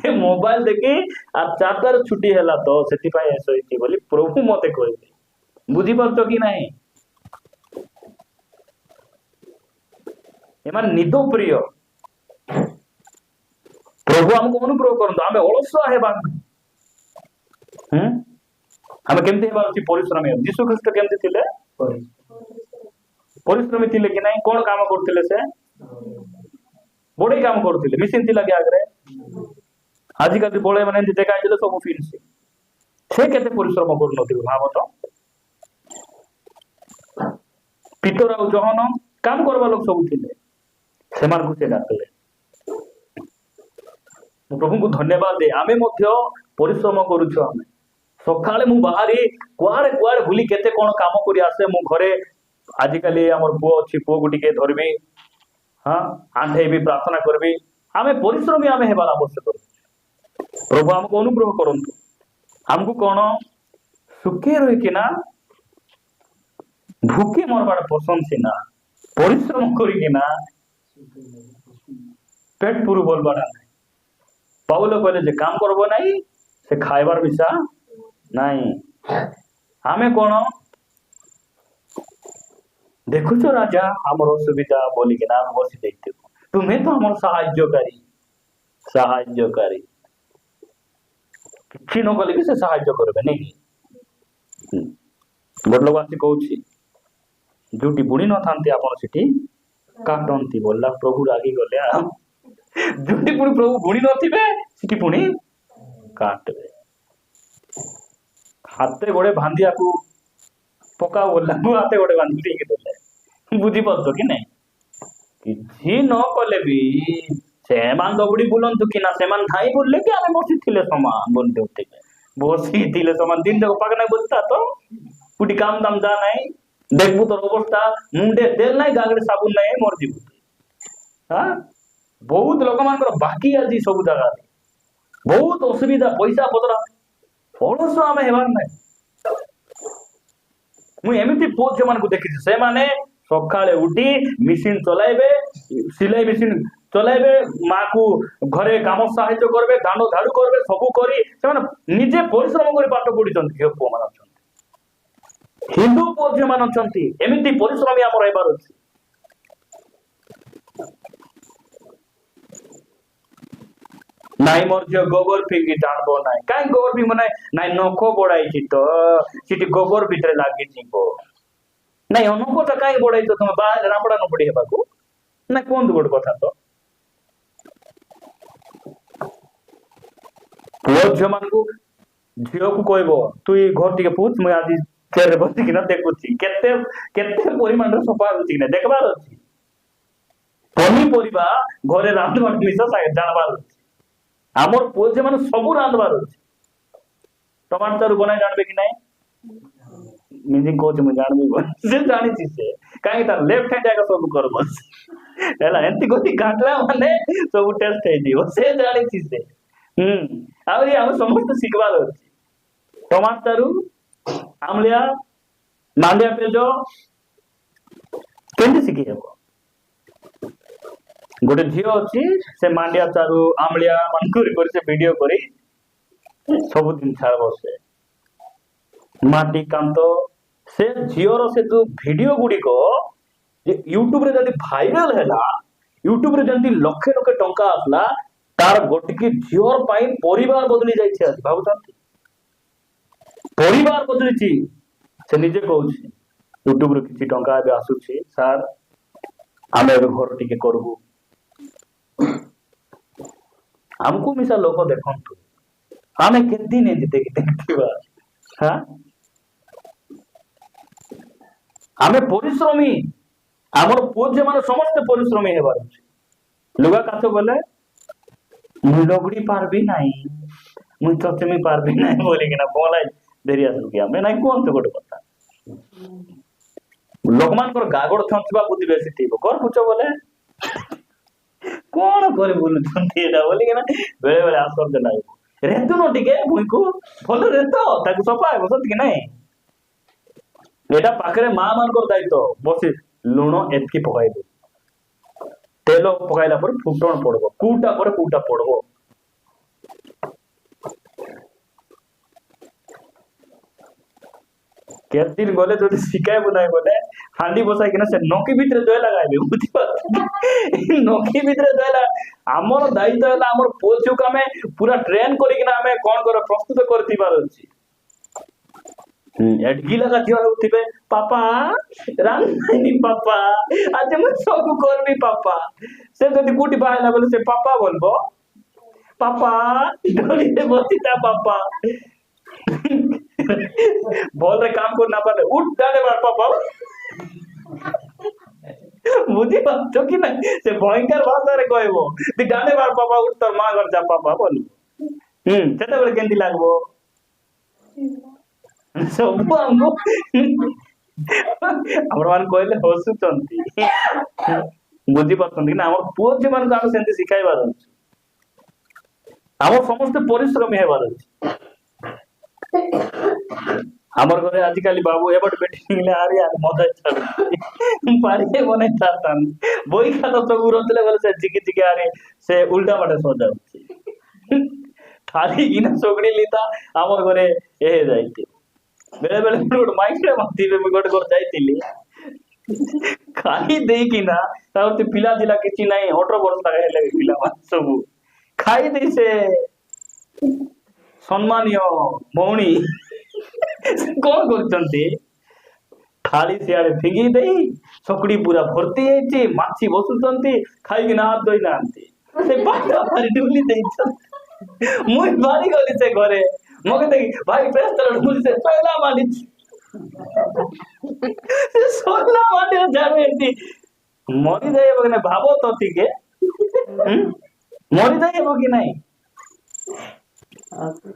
A: ଏ ମୋବାଇଲ ଦେଖି ଆଉ 4ଟାରେ ଛୁଟି ହେଲା ତ ସେଥିପାଇଁ ଶୋଇଛି ବୋଲି ପ୍ରଭୁ ମତେ କହିବେ। ବୁଝିପାରୁଛ କି ନାହିଁ? ଏମାନେ ନିଦ ପ୍ରିୟ। ପ୍ରଭୁ ଆମକୁ ଅନୁଗ୍ରହ କରନ୍ତୁ ଆମେ ଅଳସୁଆ ହେବା। ଆମେ କେମିତି ହେବା ଉଚିତ? ପରିଶ୍ରମୀ। ଯୀଶୁ ଖ୍ରୀଷ୍ଟ କେମିତି ଥିଲେ? ପରିଶ୍ରମୀ ଥିଲେ କି ନାହିଁ? କଣ କାମ କରୁଥିଲେ ସେ? ବଢେଇ କାମ କରୁଥିଲେ। ମିସିନ ଥିଲା କି ଆଗରେ? ଆଜିକାଲି ବଢେଇ ମାନେ ଏମିତି ଦେଖାଇଥିଲେ ସବୁ ଫିନିଶ। ସେ କେତେ ପରିଶ୍ରମ କରୁନଥିବେ ଭାବ ତ। ପିତର ଆଉ ଜହନ କାମ କରିବା ଲୋକ ସବୁ ଥିଲେ। ସେମାନଙ୍କୁ ସେ ଡାକିଲେ। ମୁଁ ପ୍ରଭୁଙ୍କୁ ଧନ୍ୟବାଦ ଦିଏ। ଆମେ ମଧ୍ୟ ପରିଶ୍ରମ କରୁଛୁ। ଆମେ ସକାଳେ ମୁଁ ବାହାରି କୁଆଡେ କୁଆଡେ ବୁଲି କେତେ କଣ କାମ କରି ଆସେ। ମୁଁ ଘରେ ଆଜିକାଲି ଆମର ପୁଅ ଅଛି, ପୁଅକୁ ଟିକେ ଧରିବି, ଆଣ୍ଠେଇବି, ପ୍ରାର୍ଥନା କରିବି। ଆମେ ପରିଶ୍ରମୀ ଆମେ ହେବାର ଆବଶ୍ୟକ। ପ୍ରଭୁ ଆମକୁ ଅନୁଗ୍ରହ କରନ୍ତୁ। ଆମକୁ କଣ ସୁଖୀ ରହିକିନା ଭୁକି ମରବାର ପସନ୍ଦ ସିନା, ପରିଶ୍ରମ କରିକିନା পেট পুরু বলবা না। ପାଉଲ କହିଲେ ଯେ କାମ କରବ ନାହିଁ ସେ ଖାଇବାର ବିଷା ନାହିଁ। ଆମେ କଣ ଦେଖୁଛ ରାଜା ଆମର ଅସୁବିଧା ବୋଲିକିନା ଆମେ ବସି ଦେଖିଥିବୁ। ତୁମେ ତ ଆମର ସାହାଯ୍ୟକାରୀ। କିଛି ନ କଲେ ବି ସେ ସାହାଯ୍ୟ କରିବେ ନାଇଁ। ଗୋଟେ ଲୋକ ଆସି କହୁଛି ଯୋଉଠି ବୁଣି ନଥାନ୍ତି ଆପଣ ସେଠି କାଟନ୍ତି ବୋଲା। ପ୍ରଭୁ ରାଗି ଗଲେ। ଯୋଉଠି ପୁଣି ପ୍ରଭୁ ବୁଣି ନଥିବେ ସେଠି ପୁଣି କାଟିବେ। ହାତେ ଗୋଡେ ବାନ୍ଧିବାକୁ ପକାଉ ବୋଲା ହାତେ ଗୋଡେ ବାନ୍ଧି ଦେଇକି ଦେଲେ। ବୁଝିପାରୁଛ କି ନାଇଁ? କିଛି ନ କଲେ ବି ସେମାନେ ଦୌଡ଼ି ବୁଲନ୍ତୁ କି ନା, ସେମାନେ ଧାଇଁ ବୁଲିଲେ କି ଆମେ ବସିଥିଲେ ସମାନ ବୋଲି ଦେଉଥିଲେ। ବସିଥିଲେ ସମାନ ଦିନ ଯାକ ପାଖ ନାହିଁ ବସିଥା ତ କୋଉଠି କାମ ଦାମ ଯା ନାହିଁ। দেখবু তোর অবস্থা মুন্ডে তেল নাই গাগড়ে সাবুন নাই মরଯିବୁ। ବହୁତ ଲୋକମାନଙ୍କର ବାକି ଆଜି ସବୁ ଜାଗାରେ ବହୁତ ଅସୁବିଧା, ପଇସା ପତ୍ର ଅଳସ ଆମେ ହେବାର ନାହିଁ। ମୁଁ ଏମିତି ପୁଅ ଝିଅ ମାନଙ୍କୁ ଦେଖିଛି ସେମାନେ ସକାଳେ ଉଠି ମେସିନ ଚଲାଇବେ, ସିଲେଇ ମେସିନ ଚଲାଇବେ, ମା କୁ ଘରେ କାମ ସାହାଯ୍ୟ କରିବେ, ଦାଣ୍ଡ ଝାଡୁ କରିବେ, ସବୁ କରି ସେମାନେ ନିଜେ ପରିଶ୍ରମ କରି ପାଠ ପଢିଛନ୍ତି। ଝିଅ ପୁଅ ମାନେ ଅଛନ୍ତି, ହିନ୍ଦୁ ପୁଅ ଝିଅ ମାନେ ଅଛନ୍ତି। ଏମିତି ପରିଶ୍ରମୀ ଆମର ହେବାର ଅଛି। ନାଇଁ ମୋର ଝିଅ ଗୋବର ଫିଙ୍ଗି ଜାଣବ ନାହିଁ। କାହିଁ ଗୋବର ଫିଙ୍ଗ ନାହିଁ? ନାଇଁ ନଖ ବଢାଇଛି ତ ସେଠି ଗୋବର ଭିତରେ ଲାଗିଯିବ। ନାଇଁ ନଖଟା କାହିଁ ବଢାଇଛ ତମେ? ବାହାରେ ରାପଡା ନ ପଡି ହେବାକୁ ନାଇଁ କୁହନ୍ତୁ ଗୋଟେ କଥା ତ। ପୁଅ ଝିଅ ମାନଙ୍କୁ ଝିଅକୁ କହିବ ତୁ ଏଇ ଘର ଟିକେ ପୁଛ, ମୁଁ ଆଜି ଚେୟାରରେ ବସିକିନା ଦେଖୁଛି କେତେ କେତେ ପରିମାଣରେ ସଫା ହଉଛି କି ନା ଦେଖବାର ଅଛି। ପନିପରିବା ଘରେ ରାନ୍ଧବାର ଜିନିଷ ଜାଣବାର ଅଛି। ଆମର ପୁଅ ଝିଅ ମାନେ ସବୁ ରାନ୍ଧବାର ଅଛି। ଟମାଟୋ ଚାରୁ ବନାଇ ଜାଣିବେ କି ନାଇଁ? ନିଜେ କହୁଛି ମୁଁ ଜାଣିବି, ସେ ଜାଣିଛି। ସେ କାହିଁକି ତାର ଲେଫ୍ଟ ହ୍ୟାଣ୍ଡ ଯାକ ସବୁ କରବ ହେଲା। ଏମିତି କରି କାଟିଲା ମାନେ ସବୁ ଟେଷ୍ଟ ହେଇଯିବ। ସେ ଜାଣିଛି ସେ। ଆହୁରି ଆମେ ସମସ୍ତେ ଶିଖିବାର ଅଛି। ଟମାଟୋ ଚାରୁ, ଆମ୍ଳିଆ, ମାଣ୍ଡିଆ ପିଆଜ କେମିତି ଶିଖି ହେବ? ଗୋଟେ ଝିଅ ଅଛି ସେ ମାଣ୍ଡିଆ ଚାରୁ ଆମ୍ଳିଆ ମାନକୁରି କରି ସେ ଭିଡିଓ କରି ସବୁଦିନ ଛାଡବ। ସେ ମାଟି କାନ୍ତ ସେ ଝିଅର ସେ ଯୋଉ ଭିଡିଓ ଗୁଡିକ ୟୁଟ୍ୟୁବରେ ଯଦି ଭାଇରାଲ ହେଲା, ୟୁଟ୍ୟୁବରେ ଯେମିତି ଲକ୍ଷେ ଲକ୍ଷେ ଟଙ୍କା ଆସିଲା, ତାର ଗୋଟିକି ଝିଅର ପାଇଁ ପରିବାର ବଦଳି ଯାଇଛି। ଆଜି ଭାବୁଛନ୍ତି ପରିବାର ବଦଳିଛି। ସେ ନିଜେ କହୁଛି ୟୁଟ୍ୟୁବରୁ କିଛି ଟଙ୍କା ଏବେ ଆସୁଛି ସାର୍, ଆମେ ଏବେ ଘର ଟିକେ କରିବୁ। ଆମକୁ ମିଶା ଲୋକ ଦେଖନ୍ତୁ ଆମେ କେତେ ଦିନ ଏମିତି ଦେଖିଥିବା। ଆମେ ପରିଶ୍ରମୀ। ଆମର ପୁଅ ଝିଅ ମାନେ ସମସ୍ତେ ପରିଶ୍ରମୀ ହେବାର ଅଛି। ଲୁଗା କାଚ ଗଲେ ମୁଁ ଲଗଡି ପାରବି ନାହିଁ, ମୁଁ ଚଚମି ପାରବି ନାହିଁ ବୋଲିକିନା ପলাই ଧରି ଆସିବୁ କି ଆମେ? ନାଇଁ କୁହନ୍ତୁ ଗୋଟେ କଥା। ଲୋକମାନଙ୍କର ଗାଗଡ଼ ଥଞ୍ଚିବା ବୁଦ୍ଧି ବେଶୀ ଥିବ କର ପୁଛ ବୋଲେ କଣ କରି ବୁଲୁଛନ୍ତି ଏଇଟା ବୋଲିକିନା ବେଳେ ବେଳେ ଆଶ୍ଚର୍ଯ୍ୟ ଲାଗିବ ରେତୁନ ଟିକେ ଭୁଇଁକୁ ଭଲ ରେତ ତାକୁ ସଫା ହେବ ସତିକି ନାଇଁ ଏଇଟା ପାଖରେ ମା ମାନଙ୍କର ଦାୟିତ୍ୱ ବସି ଲୁଣ ଏତିକି ପକାଇବେ ତେଲ ପକାଇଲା ପରେ ଫୁଟଣ ପଡିବ କୋଉଟା ପରେ କୋଉଟା ପଡିବ କେତେ ଦିନ ଗଲେ ଯଦି ଶିଖାଇବୁ ନାହିଁ ବୋଲେ ହାଣ୍ଡି ବସାଇକିନା ସେ ନଖି ଭିତରେ ଦୟ ଲଗାଇବେ ବୁଝିପାରୁଛନ୍ତି ନଖି ଭିତରେ ଦୟ ଆମର ଦାୟିତ୍ୱ ହେଲା ଆମର ପୁଅ ଝିଅକୁ ଆମେ ପୁରା ଟ୍ରେନ କରିକିନା ଆମେ କଣ କର ପ୍ରସ୍ତୁତ କରିଥିବାର ଅଛି ଏଡକି ଲଗା ଥିବ ହେଉଥିବେ ପାପା ରାନ୍ଧି ପାପା ଆଜି ମୁଁ ସବୁ କରିବି ପାପା ସେ ଯଦି କୋଉଠି ବାହାରିଲା ବୋଲେ ସେ ପାପା ବୋଲବ ପାପା ଡୋରିରେ ବସିଥା ପାପା ଭଲରେ କାମ କରି ନା ପାରିଲେ ଉଠ ଡାନେ ବାର ପାପା ବୁଝିପାରୁଛ କି ନାଇଁ ସେ ଭୟଙ୍କର ଭାଷାରେ କହିବ ତୁ ଡାନେ ବାର ପାପା ଉଠ ତୋର ମା ଘର ଯା ପାପା ବୋଲିବ ସେତେବେଳେ କେମିତି ଲାଗିବ ସବୁ ଆମକୁ ଆମର ମାନେ କହିଲେ ହସୁଛନ୍ତି ବୁଝିପାରୁଛନ୍ତି କି ନା ଆମର ପୁଅ ଝିଅ ମାନଙ୍କୁ ଆମେ ସେମିତି ଶିଖାଇବାର ଅଛି ଆମର ସମସ୍ତେ ପରିଶ୍ରମୀ ହେବାର ଅଛି আমার ঘরে আজকালি বাবু এবার বেটি নিলে আরে আর মজা ছাড়ে পারিয়ে বনাই চাতান বই খাতা তো উড়লে বলে সে জিকে জিকে আরে সে উল্টা পাল্টা সজা হচ্ছে খালি কিনা সগড়ি লিতা আমার ঘরে এ যাইতে বেলে বেলে গোটে মাইকরে মাতিবে ମୁଁ ଗୋଟେ ଘର ଯାଇଥିଲି ଖାଇ ଦେଇକିନା ତାପରେ ପିଲା ଥିଲା କିଛି ନାହିଁ 18 ବର୍ଷ ହେଲେ ପିଲାମାନେ ସବୁ ଖାଇ ଦେଇ ସେ ସମ୍ମାନୀୟ ଭଉଣୀ କଣ କରୁଛନ୍ତି ଥାଳି ସିଆଡେ ଫିଙ୍ଗି ଦେଇ ସକୁଡି ପୁରା ଭର୍ତ୍ତି ହେଇଛି ମାଛି ବସୁଛନ୍ତି ଖାଇକି ନା ହାତ ଧୋଇ ନାହାନ୍ତି ସେ ପାଟ ଭାରି ଡୁଲି ଦେଇଛନ୍ତି ମୁଁ ବାରି ଗଲି ସେ ଘରେ ମତେ ଦେଖି ଭାଇ ପ୍ରେସ୍ତର ଡୁଲି ସେ ସୋଲା ମାରିଛି ସେ ସୋଲା ମାଟିରେ ଯାବେ ଏମିତି ମରିଯାଇବ କି ନାଇଁ ଭାବ ତ ଟିକେ ମରିଯାଇବ କି ନାଇଁ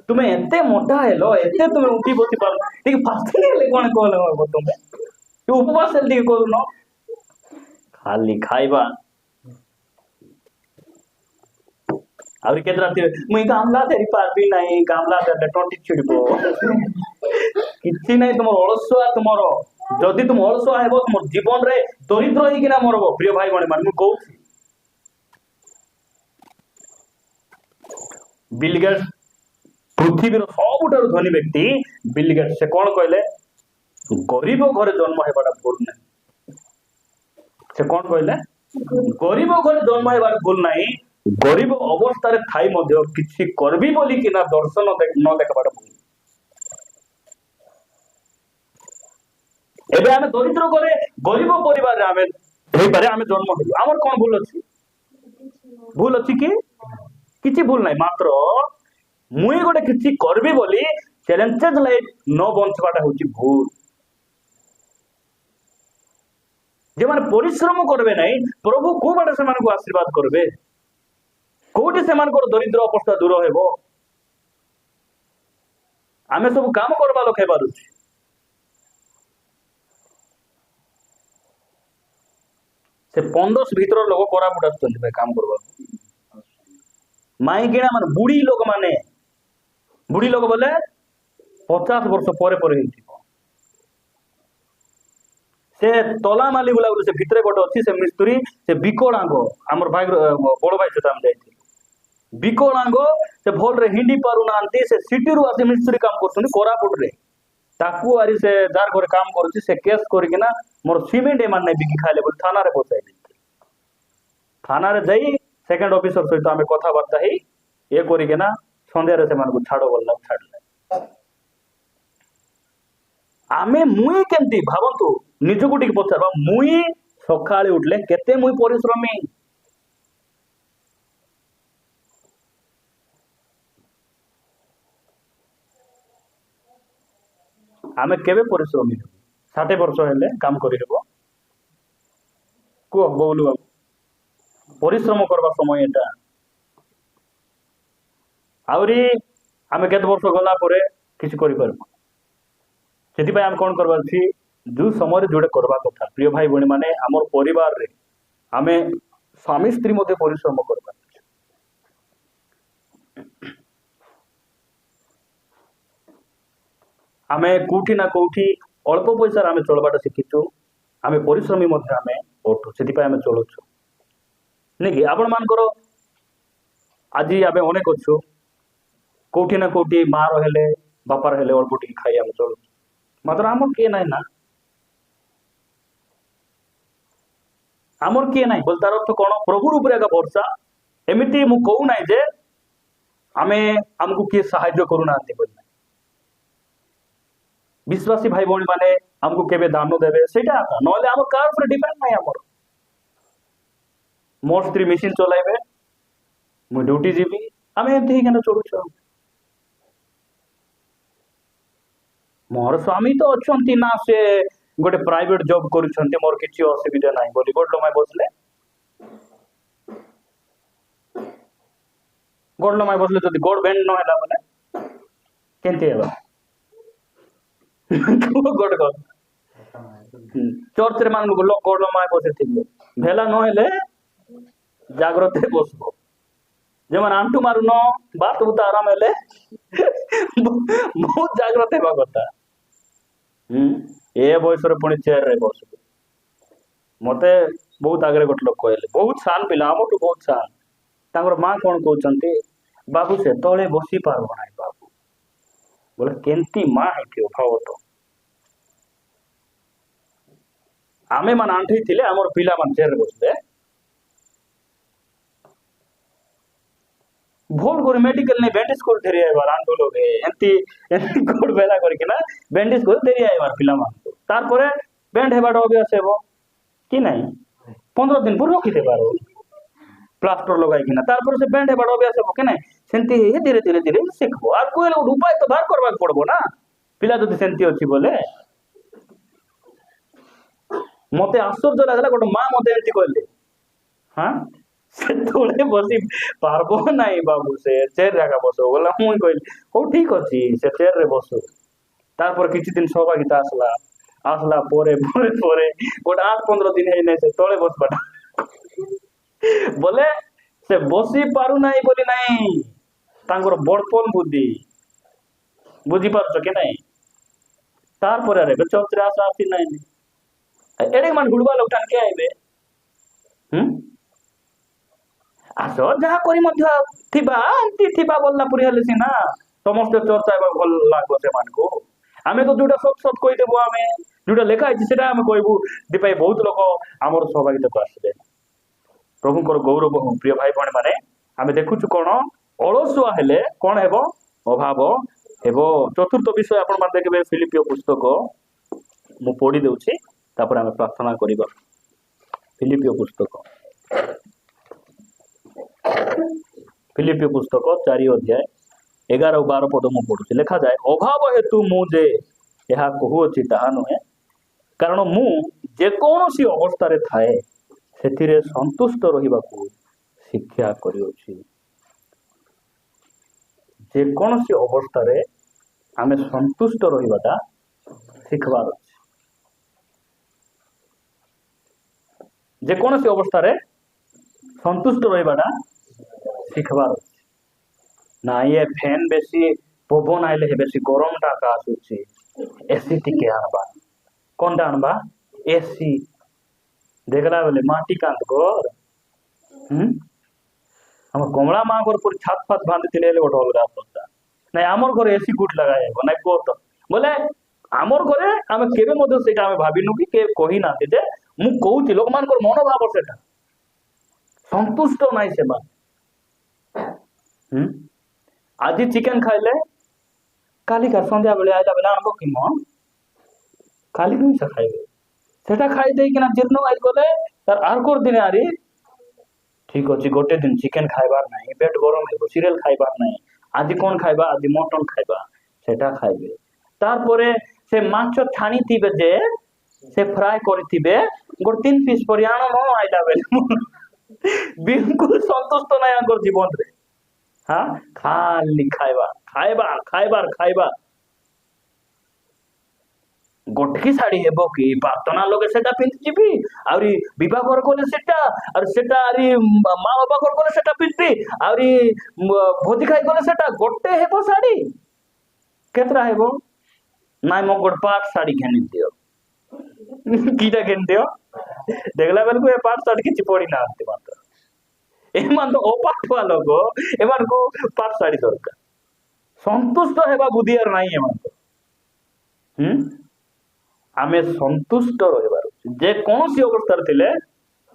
A: तुम्हें एते मोटा हेलो एते तुम्हें उठी बसी पार ठीक फास्टिंग हेले कोन कहले हो तुम्हें तू उपवास हेले ठीक करू न खाली खाइबा आउरी केतरा थे मुई कामला तेरी पारबी नहीं कामला ते टोटी छिड़बो किछि नहीं तुम अलसुआ तुमरो जदि तुम अलसुआ हेबो तुम जीवन रे दरिद्र ही किना मरबो प्रिय भाई बणे मान मु कहू बिल गेट्स पृथ्वीर सबुठार धनी व्यक्ति बिल गेट्स से कौन कहले गरीब घरे जन्म हेबाटा भूल नहीं से कौन कहले गरीब घरे जन्म हेबाटा भूल नहीं गरीब अवस्था रे थाई मध्य किछि करबी बोली कि ना दर्शन न देखबाटा भूल एबे आमे दरिद्र घरे गरीब परिवार रे आमे हेई पारे आमे जन्म हेलु हमर कोन भूल अछि कि किछि भूल नहीं मात्र मुई गोटे किछि करबी बोली चैलेंजेस लाइफ न बंचबाटा होची भूल जे माने परिश्रम करबे नहीं प्रभु को बाटे से मानको आशीर्वाद करबे कोठी से मानको दरिद्र अवस्था दूर हेबो आमे सब काम करबा लोक हेबार अछि से 15 भीतर लोग कोरापुट आछथि काम करबा माई किना माने बुढ़ी लोग बोले 50 वर्ष पर से तला माली बुला से भितरे गोटे अच्छी से मिस्त्री से विकलांग आमर भाई बड़ भाई सहित आम जाइए विकलांग से भल रे हिंडी पारु नांती से सिटी रु आसी मिस्त्री काम करछन कोरापुट रे ताकू आरी से जार घर काम करूची से केस करकिना मोर सीमेंट एमान नै बिकी खाइले बोल थाना रे बसाई थाना रे जाई सेकंड ऑफिसर सहित आमे कथा बार्ता हे ए करिकेना संध्या रे से मानको छाडो बोलला छाडले आमे मुई केंती भावंतु निजको टिक पछारबा मुई सकाळे उठले केते मुई परिश्रमी आमे केबे परिश्रमी 60 वर्ष हेले काम करि हेबो को बोलु बाबू परिश्रम करबा समय एटा आउरी आमे केते वर्ष गला परे किछ करि परबो सेति भाई आम कोन करबा छी जो समय जोड़े करवा कथा प्रिय भाई भणी माने आमर परिवार रे आमे स्वामी स्त्री मध्य परिश्रम करवा आमे कोठी ना कोठी अल्प पैसा आमे चलबाटा शिखिचु आमे परिश्रमी मध्य आमे ओठु सेति आमे चलुछु नहीं कि आपण मानकर आज आमे अनेक अच्छु कोठी ना कोठी मार हेले बापार हेले अल्प टी खाई आमे चलु मात्र आमर किए नाई ना आमर किए नाई बोल तार अर्थ कौन प्रभु ऊपर एका भरोसा एमिति मु कहू नाई जे आमे हमको किए सहायता करू नांती बोल विश्वासी भाई भौणी माने हमको केबे दान देबे सेटा नले हमर कार ऊपर डिपेंड नाई हमर मोर स्त्री मशीन चलाइबे मु ड्यूटी जीबी आमे एमती ही केना चलुछु मोर स्वामी तो अच्छी ना से गोटे प्राइवेट जॉब करुछंती मोर किछि असुविधा नाही बोली गोड लमाय बसले जदि गोड बेंड न होला बोले केनते हेबा गोड गोड चर्च रे मान लोग गोड लमाय बसे थिबे भेला न हेले जाग्रत बसबो जेमन आंटू मारू न बात बुता आराम हेले बहुत जाग्रत हेबा कथा ए बयस पुणी चेयर रे बस मते बहुत आगे गोटे लोक कहले बहुत सान पिला आमठू बहुत सान तांगर माँ कौन कहते बाबू से तले बसी पारब ना बाबू बोले केंती माँ है भाव तो आमे मान आंठी थिले आमर पिला मान चेयर बसले भोर कर मेडिकल ने बैंडेज कर धरी आइबार आंटू लोग एंती गोड़ बेला करके ना बैंडेज कर धरी आइबार पिला मान को तार परे बैंड हेबार अभ्यास हेबो कि नहीं 15 दिन पूर्व रखी देबार प्लास्टर लगाई कि ना तार परे से बैंड हेबार अभ्यास हेबो कि नहीं सेंती हे धीरे धीरे धीरे सिखबो आर कोई लोग उपाय तो बाहर करबा पड़बो ना पिला जदि सेंती अछि बोले मते आश्चर्य लागला गोटे मां मते एंती कहले हां से थोड़े बसी पारबो नहीं बाबू से चेयर जगह बसो बोला मुई कहली हो ठीक अछि से चेयर रे बसो तार पर किछि दिन सहभागिता आसला आसला पोरे पोरे पोरे गोटे 8-15 दिन है नहीं से तळे बसबाटा बोले से बसी पारु नहीं बोली नहीं तांगर बड़पन बुद्धि बुझी पारछ के नहीं तार पर रे चौक रे आसा आसी नहीं एडे मान गुडबा लोग टान के आइबे आस जहाँ करी मध्य थिबा एंती थिबा बोलला पुरी हेले सिना समस्त चर्चा एबा भल लागो से मान को आमे तो जोटा सब सब कहि देबो आमे जोटा लेखा है सेटा आमे कहबो दिपाई बहुत लोग हमर सहभागिता को आसले प्रभु को गौरव हो प्रिय भाई भणी माने आमे देखुछु कोन अलसुआ हेले कोन हेबो अभाव हेबो चतुर्थ विषय आपण मान देखबे फिलिपियो पुस्तक मु पढी देउछि तापर आमे प्रार्थना करिबा फिलिपियो पुस्तक फिलिपियो पुस्तक 4 अध्याय 11 और 12 पद मु पढ़ुछि लिखा जाए अभाव हेतु मुझे यह कहूछि ताहा नुहे कारण मु जे कोनोसी अवस्था रे थाए सेतिरे संतुष्ट रहिबाकू शिक्षा करियोछि जे कोनोसी अवस्था रे आमे संतुष्ट रहिबाटा शिखबार अछि जे कोनोसी अवस्था रे संतुष्ट रहिबाटा शिखबार ना ये फैन बेसी पवन आइले बेसी गरम टा का आसुछि एसी टिके आनबा कोन टा आनबा एसी देखला बेले माटी कांत घर हम कमला माँ घर पूरी छात फात बांधि थिले गोटे अलगा अवस्था नहीं आमर घर एसी गुट लगाए ना कत बोले आमर घरे आमे केबे मधे सेटा आमे भाबिनु कि के कहि ना जे मु कहूछि लोक मान कर मनोभाव सेटा संतुष्ट नाई से मान आज चिकेन खाइले काली का संध्या बेले आइला बेला आनबो कि म काली नहीं से खाइबे सेटा खाइ देई किना जीर्ण आइ गले तार आरकोर दिन आरी ठीक अछि गोटे दिन चिकेन खाइबार नहीं पेट गरम हेबो सीरियल खाइबार नहीं आज कोन खाइबा आज मटन खाइबा सेटा खाइबे तार परे से माछ छानी थिबे जे से फ्राई करिथिबे गोटे 3 पीस परियाण न आइला बेले बिल्कुल संतुष्ट नहीं आंकर जीवन रे हाँ खाली खाइबा खाइबा खाइबार खाइबा ଗୋଟିକି ଶାଢୀ ହେବ କି ପ୍ରାର୍ଥନା ଲୋକେ ସେଟା ପିନ୍ଧିଯିବି ଆହୁରି ବିବାହର କଲେ ସେଟା ଆଉ ସେଟା ଆହୁରି ମା ବାପା ଘର କଲେ ସେଟା ପିନ୍ଧିବି ଆହୁରି ଭୋଜି ଖାଇ ଗଲେ ସେଟା ଗୋଟେ ହେବ ଶାଢୀ କେତେଟା ହେବ ନାଇଁ ମୋ ଗୋଟେ ପାଟ ଶାଢୀ ଘେନି ଦିଅ କିଟା ଘେନି ଦିଅ ଦେଖିଲା ବେଳକୁ ଏ ପାଟ ଶାଢୀ କିଛି ପଡି ନାହାନ୍ତି ମାତ୍ର ଏମାନେ ତ ଅପାଠୁଆ ଲୋକ ଏମାନଙ୍କୁ ପାଟ ଶାଢୀ ଦରକାର ସନ୍ତୁଷ୍ଟ ହେବା ବୁଦ୍ଧିଆର ନାହିଁ ଏମାନଙ୍କ ଆମେ ସନ୍ତୁଷ୍ଟ ରହିବାର ଅଛି ଯେକୌଣସି ଅବସ୍ଥାରେ ଥିଲେ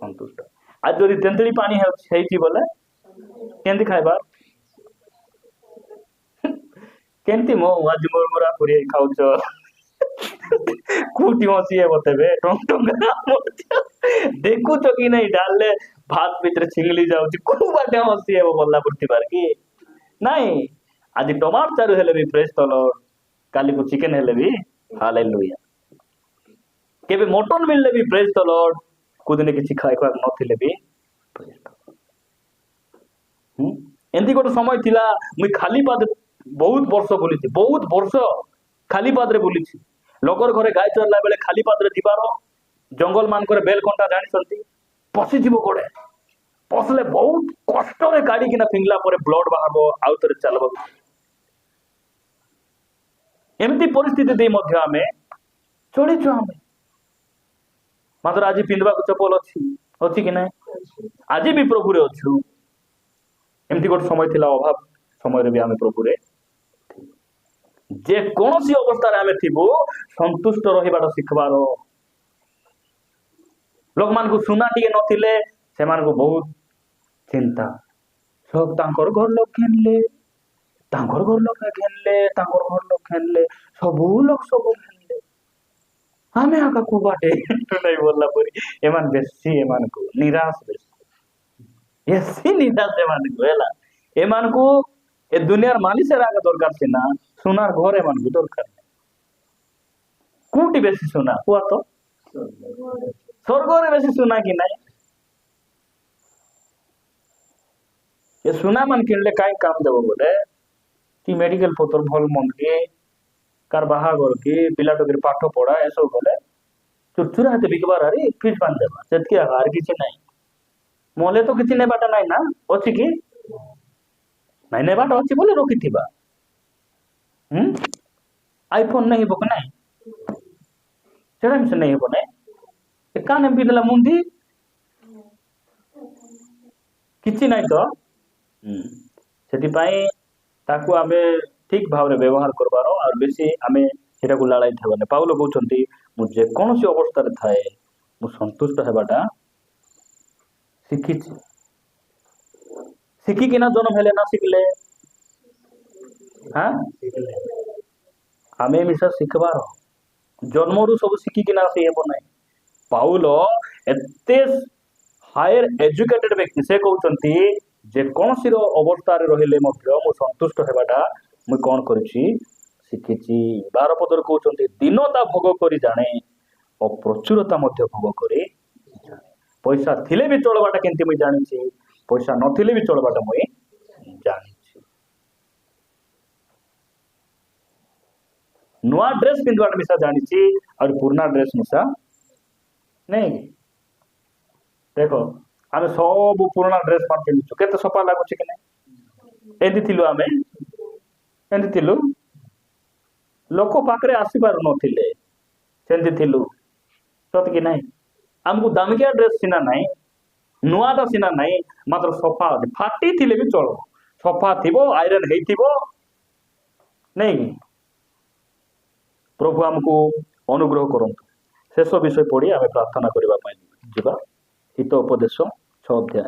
A: ସନ୍ତୁଷ୍ଟ ଆଜି ଯଦି ତେନ୍ତୁଳି ପାଣି ହେଇଛି ବୋଲେ କେମିତି ଖାଇବା କେମିତି ମୋ ଆଜି ମୁରମୁରା ପୁରୀ ଖାଉଛ କୋଉଠି ହସି ହେବ ତେବେ ଟଙ୍କା ଦେଖୁଛ କି ନାଇଁ ଡାଲରେ ଭାତ ଭିତରେ ଛିଙ୍ଗଲି ଯାଉଛି କୋଉ ବାଟେ ହସି ହେବ ବଲ୍ଲା ବୁର୍ଥିବାର କି ନାଇଁ ଆଜି ଟମାଟୋ ଚାରୁ ହେଲେ ବି ଫ୍ରେଶ ତଲ କାଲିକୁ ଚିକେନ ହେଲେ ବି ହାଲେଲୁୟା କେବେ ମଟନ ମିଳିଲେ ବି ପ୍ରେଜ ଦ ଲର୍ଡ କୋଉଦିନ କିଛି ଖାଇବାକୁ ନଥିଲେ ବି ଏମିତି ଗୋଟେ ସମୟ ଥିଲା ମୁଇଁ ଖାଲି ପାଦ ବହୁତ ବର୍ଷ ବୁଲିଛି ବହୁତ ବର୍ଷ ଖାଲି ପାଦରେ ବୁଲିଛି ଲୋକର ଘରେ ଗାଈ ଚରିଲା ବେଳେ ଖାଲି ପାଦରେ ଯିବାର ଜଙ୍ଗଲ ମାନଙ୍କରେ ବେଲ କଣ୍ଟା ଜାଣିଛନ୍ତି ପଶିଯିବ ଗୋଡେ ପଶିଲେ ବହୁତ କଷ୍ଟରେ କାଢିକିନା ଫିଙ୍ଗିଲା ପରେ ବ୍ଲଡ ବାହାରିବ ଆଉ ଥରେ ଚାଲବାକୁ ଏମିତି ପରିସ୍ଥିତି ଦେଇ ମଧ୍ୟ ଆମେ ଚଳିଛୁ ଆମେ ମାତ୍ର ଆଜି ପିନ୍ଧିବାକୁ ଚପଲ ଅଛି କି ନାଇଁ ଆଜି ବି ପ୍ରଭୁରେ ଅଛୁ ଏମିତି ଗୋଟେ ସମୟ ଥିଲା ଅଭାବ ସମୟରେ ବି ଆମେ ପ୍ରଭୁରେ ଯେକୌଣସି ଅବସ୍ଥାରେ ଆମେ ଥିବୁ ସନ୍ତୁଷ୍ଟ ରହିବାର ଶିଖବାର ଲୋକମାନଙ୍କୁ ସୁନା ଟିକେ ନଥିଲେ ସେମାନଙ୍କୁ ବହୁତ ଚିନ୍ତା ସବୁ ତାଙ୍କର ଘର ଲୋକ ଘେନିଲେ ତାଙ୍କର ଘର ଲୋକ ଘେନିଲେ ତାଙ୍କର ଘର ଲୋକ ଘେନିଲେ ସବୁ ଲୋକ ସବୁ ଘେନିଲେ ଆମେ ଆକା କୋଉ ବାଟେ ନାଇଁ ବୋଲଲା ପରି ଏମାନେ ବେଶୀ ଏମାନଙ୍କୁ ନିରାଶ ବେଶୀ ନିରାଶ ଏମାନଙ୍କୁ ହେଲା ଏମାନଙ୍କୁ ଏ ଦୁନିଆର ମାଲିସେର ଆକା ଦରକାର ସିନା ସୁନାର ଘର ଏମାନଙ୍କୁ ଦରକାର କୋଉଠି ବେଶୀ ସୁନା କୁହ ତ ସ୍ୱର୍ଗରେ ବେଶୀ ସୁନା କି ନାଇଁ ଏ ସୁନା ମାନ କିଣିଲେ କାହିଁ କାମ ଦେବ ବୋଲେ କି ମେଡିକାଲ ପତ୍ର ଭଲ ମନ୍ଦ କି କାର ବାହାଘର କି ପିଲା ଟୋକିର ପାଠ ପଢା ଏସବୁ ବୋଲେ ଚୁରଚୁରା ହାତେ ବିକବାର ଆରି ଫିସ୍ ବାନ୍ଧି ଦେବା ସେତିକି ଆର କିଛି ନାହିଁ ମଲେ ତ କିଛି ନେବାଟା ନାଇଁ ନା ଅଛି କି ନାଇଁ ନେବାଟା ଅଛି ବୋଲି ରଖିଥିବା ଆଇଫୋନ ନେଇ ହେବ କି ନାଇଁ ସେଟା ବି ସେ ନେଇ ହେବ ନାଇଁ କାନ ଏମପି ଦେଲା ମୁଣ୍ଡି କିଛି ନାହିଁ ତ ସେଥିପାଇଁ ତାକୁ ଆମେ ଠିକ ଭାବରେ ବ୍ୟବହାର କରିବାର ଆଉ ବେଶୀ ଆମେ ସେଟାକୁ ଲାଳାଇ ଥାଇବାନି ପାଉଲ କହୁଛନ୍ତି ମୁଁ ଯେକୌଣସି ଅବସ୍ଥାରେ ଥାଏ ମୁଁ ସନ୍ତୁଷ୍ଟ ହେବାଟା ଶିଖିଛି ଶିଖିକିନା ଜନ୍ମ ହେଲେ ନା ଶିଖିଲେ ଆମେ ମିଶା ଶିଖବାର ଜନ୍ମରୁ ସବୁ ଶିଖିକିନା ଆସି ହେବ ନାହିଁ ପାଉଲ ଏତେ ହାୟର ଏଜୁକେଟେଡ ବ୍ୟକ୍ତି ସେ କହୁଛନ୍ତି ଯେକୌଣସି ଅବସ୍ଥାରେ ରହିଲେ ମଧ୍ୟ ମୁଁ ସନ୍ତୁଷ୍ଟ ହେବାଟା ମୁଁ କଣ କରିଛି ଶିଖିଛି 12 ପଦରେ କହୁଛନ୍ତି ଦିନତା ଭୋଗ କରି ଜାଣେ ଓ ପ୍ରଚୁରତା ମଧ୍ୟ ଭୋଗ କରି ଜାଣେ ପଇସା ଥିଲେ ବି ଚଳବାଟା କେମିତି ମୁଇଁ ଜାଣିଛି ପଇସା ନଥିଲେ ବି ଚଳବାଟା ମୁଇଁ ଜାଣିଛି ନୂଆ ଡ୍ରେସ ପିନ୍ଧବାଟା ମିଶା ଜାଣିଛି ଆଉ ପୁରୁଣା ଡ୍ରେସ ମିଶା ନାଇଁ ଦେଖ ଆମେ ସବୁ ପୁରୁଣା ଡ୍ରେସ ମାନ ପିନ୍ଧୁଛୁ କେତେ ସଫା ଲାଗୁଛି କି ନାଇଁ ଏମିତି ଥିଲୁ ଆମେ ଏମିତି ଥିଲୁ ଲୋକ ପାଖରେ ଆସିପାରୁନଥିଲେ ସେମିତି ଥିଲୁ ସତ କି ନାହିଁ ଆମକୁ ଦାମିକିଆ ଡ୍ରେସ ସିନା ନାହିଁ ନୂଆଟା ସିନା ନାହିଁ ମାତ୍ର ସଫା ଅଛି ଫାଟି ଥିଲେ ବି ଚଳିବ ସଫା ଥିବ ଆଇରନ୍ ହେଇଥିବ ନାଇଁ ପ୍ରଭୁ ଆମକୁ ଅନୁଗ୍ରହ କରନ୍ତୁ ଶେଷ ବିଷୟ ପଢି ଆମେ ପ୍ରାର୍ଥନା କରିବା ପାଇଁ ଯିବା ହିତ ଉପଦେଶ 6 ଅଧ୍ୟାୟ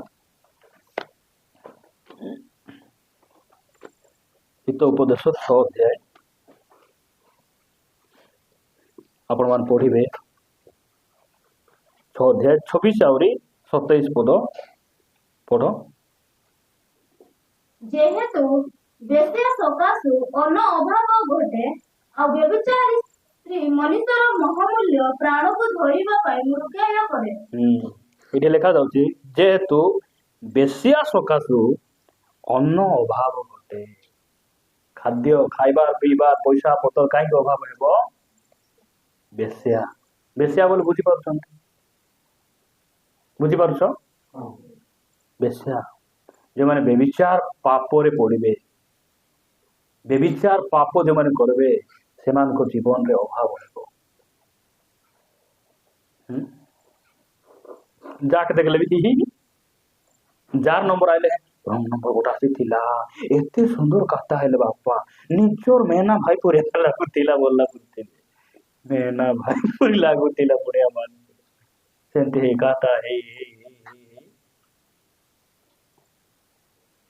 A: ହିତ ଉପଦେଶ 6 ଅଧ୍ୟାୟ ଆପଣ ମାନେ ପଢିବେ 6 ଅଧ୍ୟାୟ 26 ଆହୁରି 27 ପଦ ପଢ
B: ଯେହେତୁ ବେଶ୍ୟା ସକାଶୁ ଅନ୍ନ ଅଭାବ ଘଟେ ଆଉ ବ୍ୟଭିଚାରୀ ସ୍ତ୍ରୀ ମନୁଷ୍ୟର ମହାମୂଲ୍ୟ ପ୍ରାଣକୁ ଧରିବା ପାଇଁ ମୃତ୍ୟୁ କରେ
A: ଏଠି ଲେଖା ଯାଉଛି ଯେହେତୁ ବେଶ୍ୟା ସକାଶୁ ଅନ୍ନ ଅଭାବ ଘଟେ ଖାଦ୍ୟ ଖାଇବା ପିଇବା ପଇସା ପତ୍ର କାହିଁକି ଅଭାବ ହେବ ବେଶ୍ୟା ବେଶ୍ୟା ବୋଲି ବୁଝିପାରୁଛନ୍ତି? ବୁଝିପାରୁଛ? ବେଶ୍ୟା ଯେଉଁମାନେ ବେବିଚାର ପାପରେ ପଡ଼ିବେ, ବେବିଚାର ପାପ ଯେଉଁମାନେ କରିବେ ସେମାନଙ୍କ ଜୀବନରେ ଅଭାବ ହେବ। ଯାକେ ଦେଖିଲେ ବି ଯାର ନମ୍ବର ଆଇଲେ ରଙ୍ଗ ନମ୍ବର ଗୋଟେ ଆସିଥିଲା, ଏତେ ସୁନ୍ଦର କଥା ହେଲେ ବାପା, ନିଜର ମେନା ଭାଇ ପରି ଲାଗୁଥିଲା, ଭଲ ଲାଗୁଥିଲେ, ମେନା ଭାଇ ପରି ଲାଗୁଥିଲା ବଢିଆ ମାନେ ସେମିତି ହେଇ କଥା ହେଇ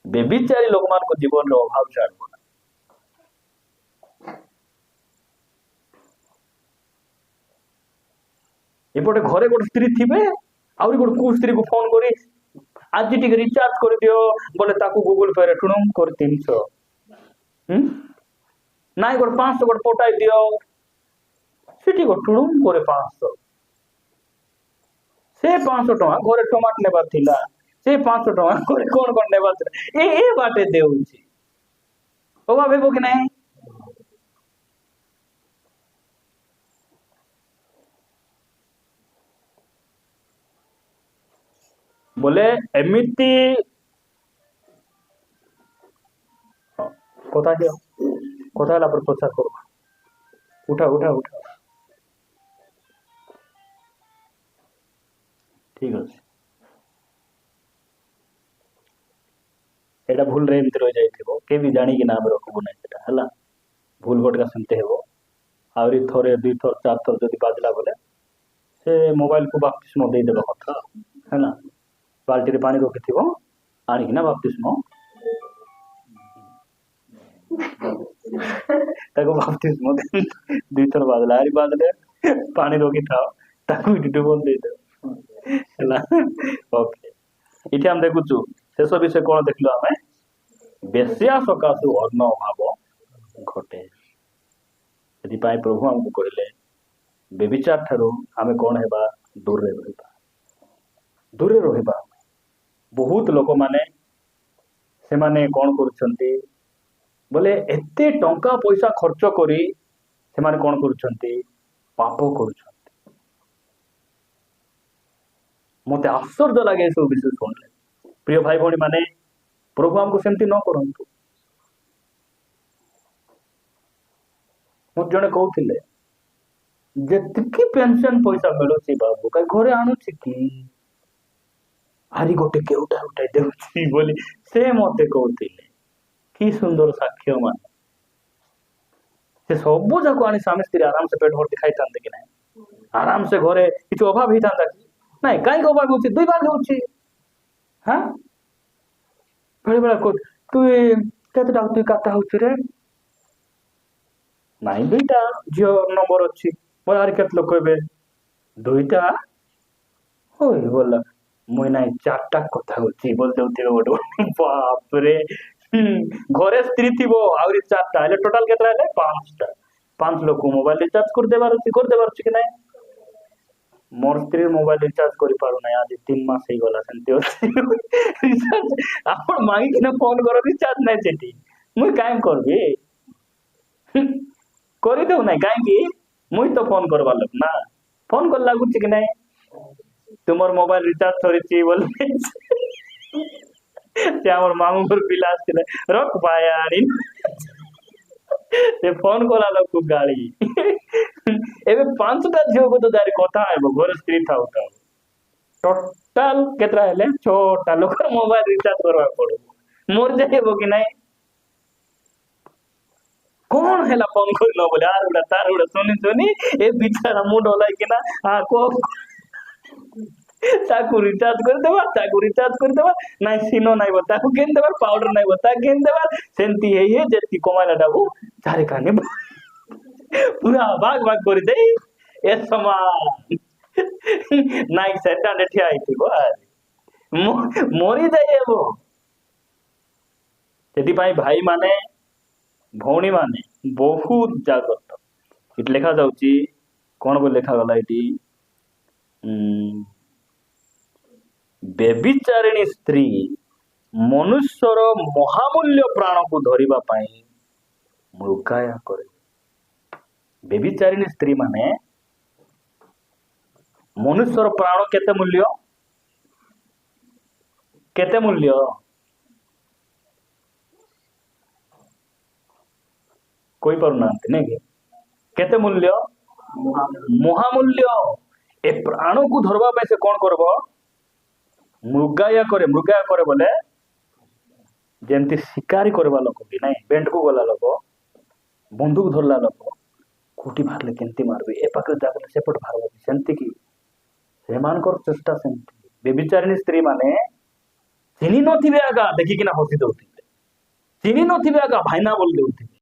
A: ବେବିଚାରୀ ଲୋକମାନଙ୍କ ଜୀବନରେ ଅଭାବ ଛାଡିବ ନା। ଏପଟେ ଘରେ ଗୋଟେ ସ୍ତ୍ରୀ ଥିବେ, ଆହୁରି ଗୋଟେ କୋଉ ସ୍ତ୍ରୀକୁ ଫୋନ କରି ଆଜି ଟିକେ ରିଚାର୍ଜ କରିଦିଅ ବୋଲେ ତାକୁ ଗୁଗୁଲ ପେ ରେ ଟୁଣୁମ କରି 300, ନାଇଁ ଗୋଟେ 500 ଗୋଟେ ପଟାଇ ଦିଅ, ସେଠି ଗୋଟେ ଟୁଣୁମ করে 500। ସେ 500 ଟଙ୍କା ଘରେ ଟମାଟ ନେବାର ଥିଲା, ସେ 500 ଟଙ୍କା ଘରେ କଣ କଣ ନେବାର ଥିଲା, ଏ ବାଟେ ଦେଉଛି। ଅଭାବ ହେବ କି ନାହିଁ? बोले एमिति कथा दियो, कथा होला पर प्रचार करो, उठा उठा उठा, ठीक अछि। एटा भूल रे एमति रह जाइथिबो, के भी जानी कि नाम रखबो नै सेटा हला, भूल भटका सेमते हेबो। आउरी थोरे 2 थोर 4 थोर जदि बाजला बोले से मोबाइल को बाप्तिस्मो दे देबा कथा हला, बाल्टी रे पानी रखिथिबो, आनी कि ना बाप्तिस्मो ताको बाप्तिस्मो 2 थोर बाजला, आरी बाजले पानी रखि थाओ, ताको इटु बोल दे दे हला। ओके, इथे हम देखुछु शेष विषय कोन देखलो हमें, बेस्या सकाशु अन्न अभाव घटे। यदि पाए प्रभु हमको कहले बेविचार ठारू आमे कोन हेबा, दूर रे रहिबा, दूर रे रहिबा। बहुत लोक माने से माने कोन करूछंती बोले एते टंका पैसा खर्च करी से माने कोन करूछंती, पाप करूछंती। मते आश्चर्य लागे सब विषय सुनले। प्रिय भाई भौणी माने प्रभु हमको सेमती न करंतु। मुझे जने कहूथिले जेतिकी पेंशन पैसा मिलुची बाबू का घरे आणुची कि आरी गोटे केउटा उठाई देउची बोली से मते कहूथिले। कि सुंदर साक्ष्य मान से सबु जाको आनी स्वामी स्त्री आराम से पेट भर्ती खाई थांते कि नहीं, आराम से घरे किछ अभाव ही थांता कि नहीं, काई अभाव होची, 2 बार होची। हां बेले बेले को तू केते डाक तू काटा होची रे, नहीं 2टा जियो नंबर अछि मोर, आर केत लोक कहबे 2टा होय बोला मुई नहीं 4टा कथा होची बोल देउथिबे गोटे। बाप रे, घरे स्त्री थी आउरी 4टा हेले टोटल केतरा हेले 5टा, 5 लोक मोबाइल रिचार्ज कर देबार अछि कि नहीं। मोर स्त्री मोबाइल रिचार्ज करि पारु नै, आज 3 मास हे गला सेंते अछि रिचार्ज आपण मांगी कि ना फोन करो, रिचार्ज नै सेठी मुई काई करबी, करि देउ नै काई कि मुई तो फोन करबा लोक ना, फोन कर लागु कि नहीं, तुमर मोबाइल रिचार्ज सरिछि बोल से हमर मामू पर पिलास के रख पायारी से फोन कला लोक गाड़ी। एबे 5टा झियो को तो दारी कथा आइबो, घर स्त्री थाउ थाउ टोटल केतरा हेले 6टा लोक मोबाइल रिचार्ज करबा पड़ो, मोर जाइबो कि नहीं। कौन हेला फोन कर न बोले आर उडा तार उडा सुनी सुनी ए बिचारा मुंड होलाई कि ना, हां को ताकू रिचार्ज कर देबा नाइ सिनो नाइ बता को गेन देबा, पाउडर नाइ बता गेन देबा, सेंती हे जेती कमाइला डाबू चारे काने पूरा भाग भाग कर दे ए समान नाइ सेटा नेठी आइथिबो मोरी जाइबो। सेति भाई भाई माने भौणी माने बहुत जागृत। इट लेखा जाउची कोन बो लेखा गला इटी, बेबिचारिणी स्त्री मनुष्यर महामूल्य प्राण को धरिबा पाई मृगाया करे। बेबिचारिणी स्त्री माने ମନୁଷ୍ୟର ପ୍ରାଣ କେତେ ମୂଲ୍ୟ? କେତେ ମୂଲ୍ୟ? କହିପାରୁନାହାନ୍ତି ନାଇଁ କି? କେତେ ମୂଲ୍ୟ? ମହାମୂଲ୍ୟ। ଏ ପ୍ରାଣକୁ ଧରବା ପାଇଁ ସେ କଣ କରବ? ମୃଗାୟା କରେ ବୋଲେ ଯେମିତି ଶିକାରୀ କରିବା ଲୋକ କି ନାଇଁ, ବେଣ୍ଡକୁ ଗଲା ଲୋକ, ବନ୍ଧୁକ ଧରଲା ଲୋକ, କୋଉଠି ବାହାରିଲେ କେମିତି ମାରବେ, ଏ ପାଖରେ ଜାଗଲେ ସେପଟେ ବାହାରବ, ସେମିତି କି ସେମାନଙ୍କର ଚେଷ୍ଟା ସେମିତି। ବେବିଚାରିଣୀ ସ୍ତ୍ରୀ ମାନେ ଚିହ୍ନି ନଥିବେ ଆଗା ଦେଖିକିନା ହସି ଦଉଥିବେ, ଚିହ୍ନି ନଥିବେ ଆଗା ଭାଇନା ବୋଲି ଦଉଥିବେ।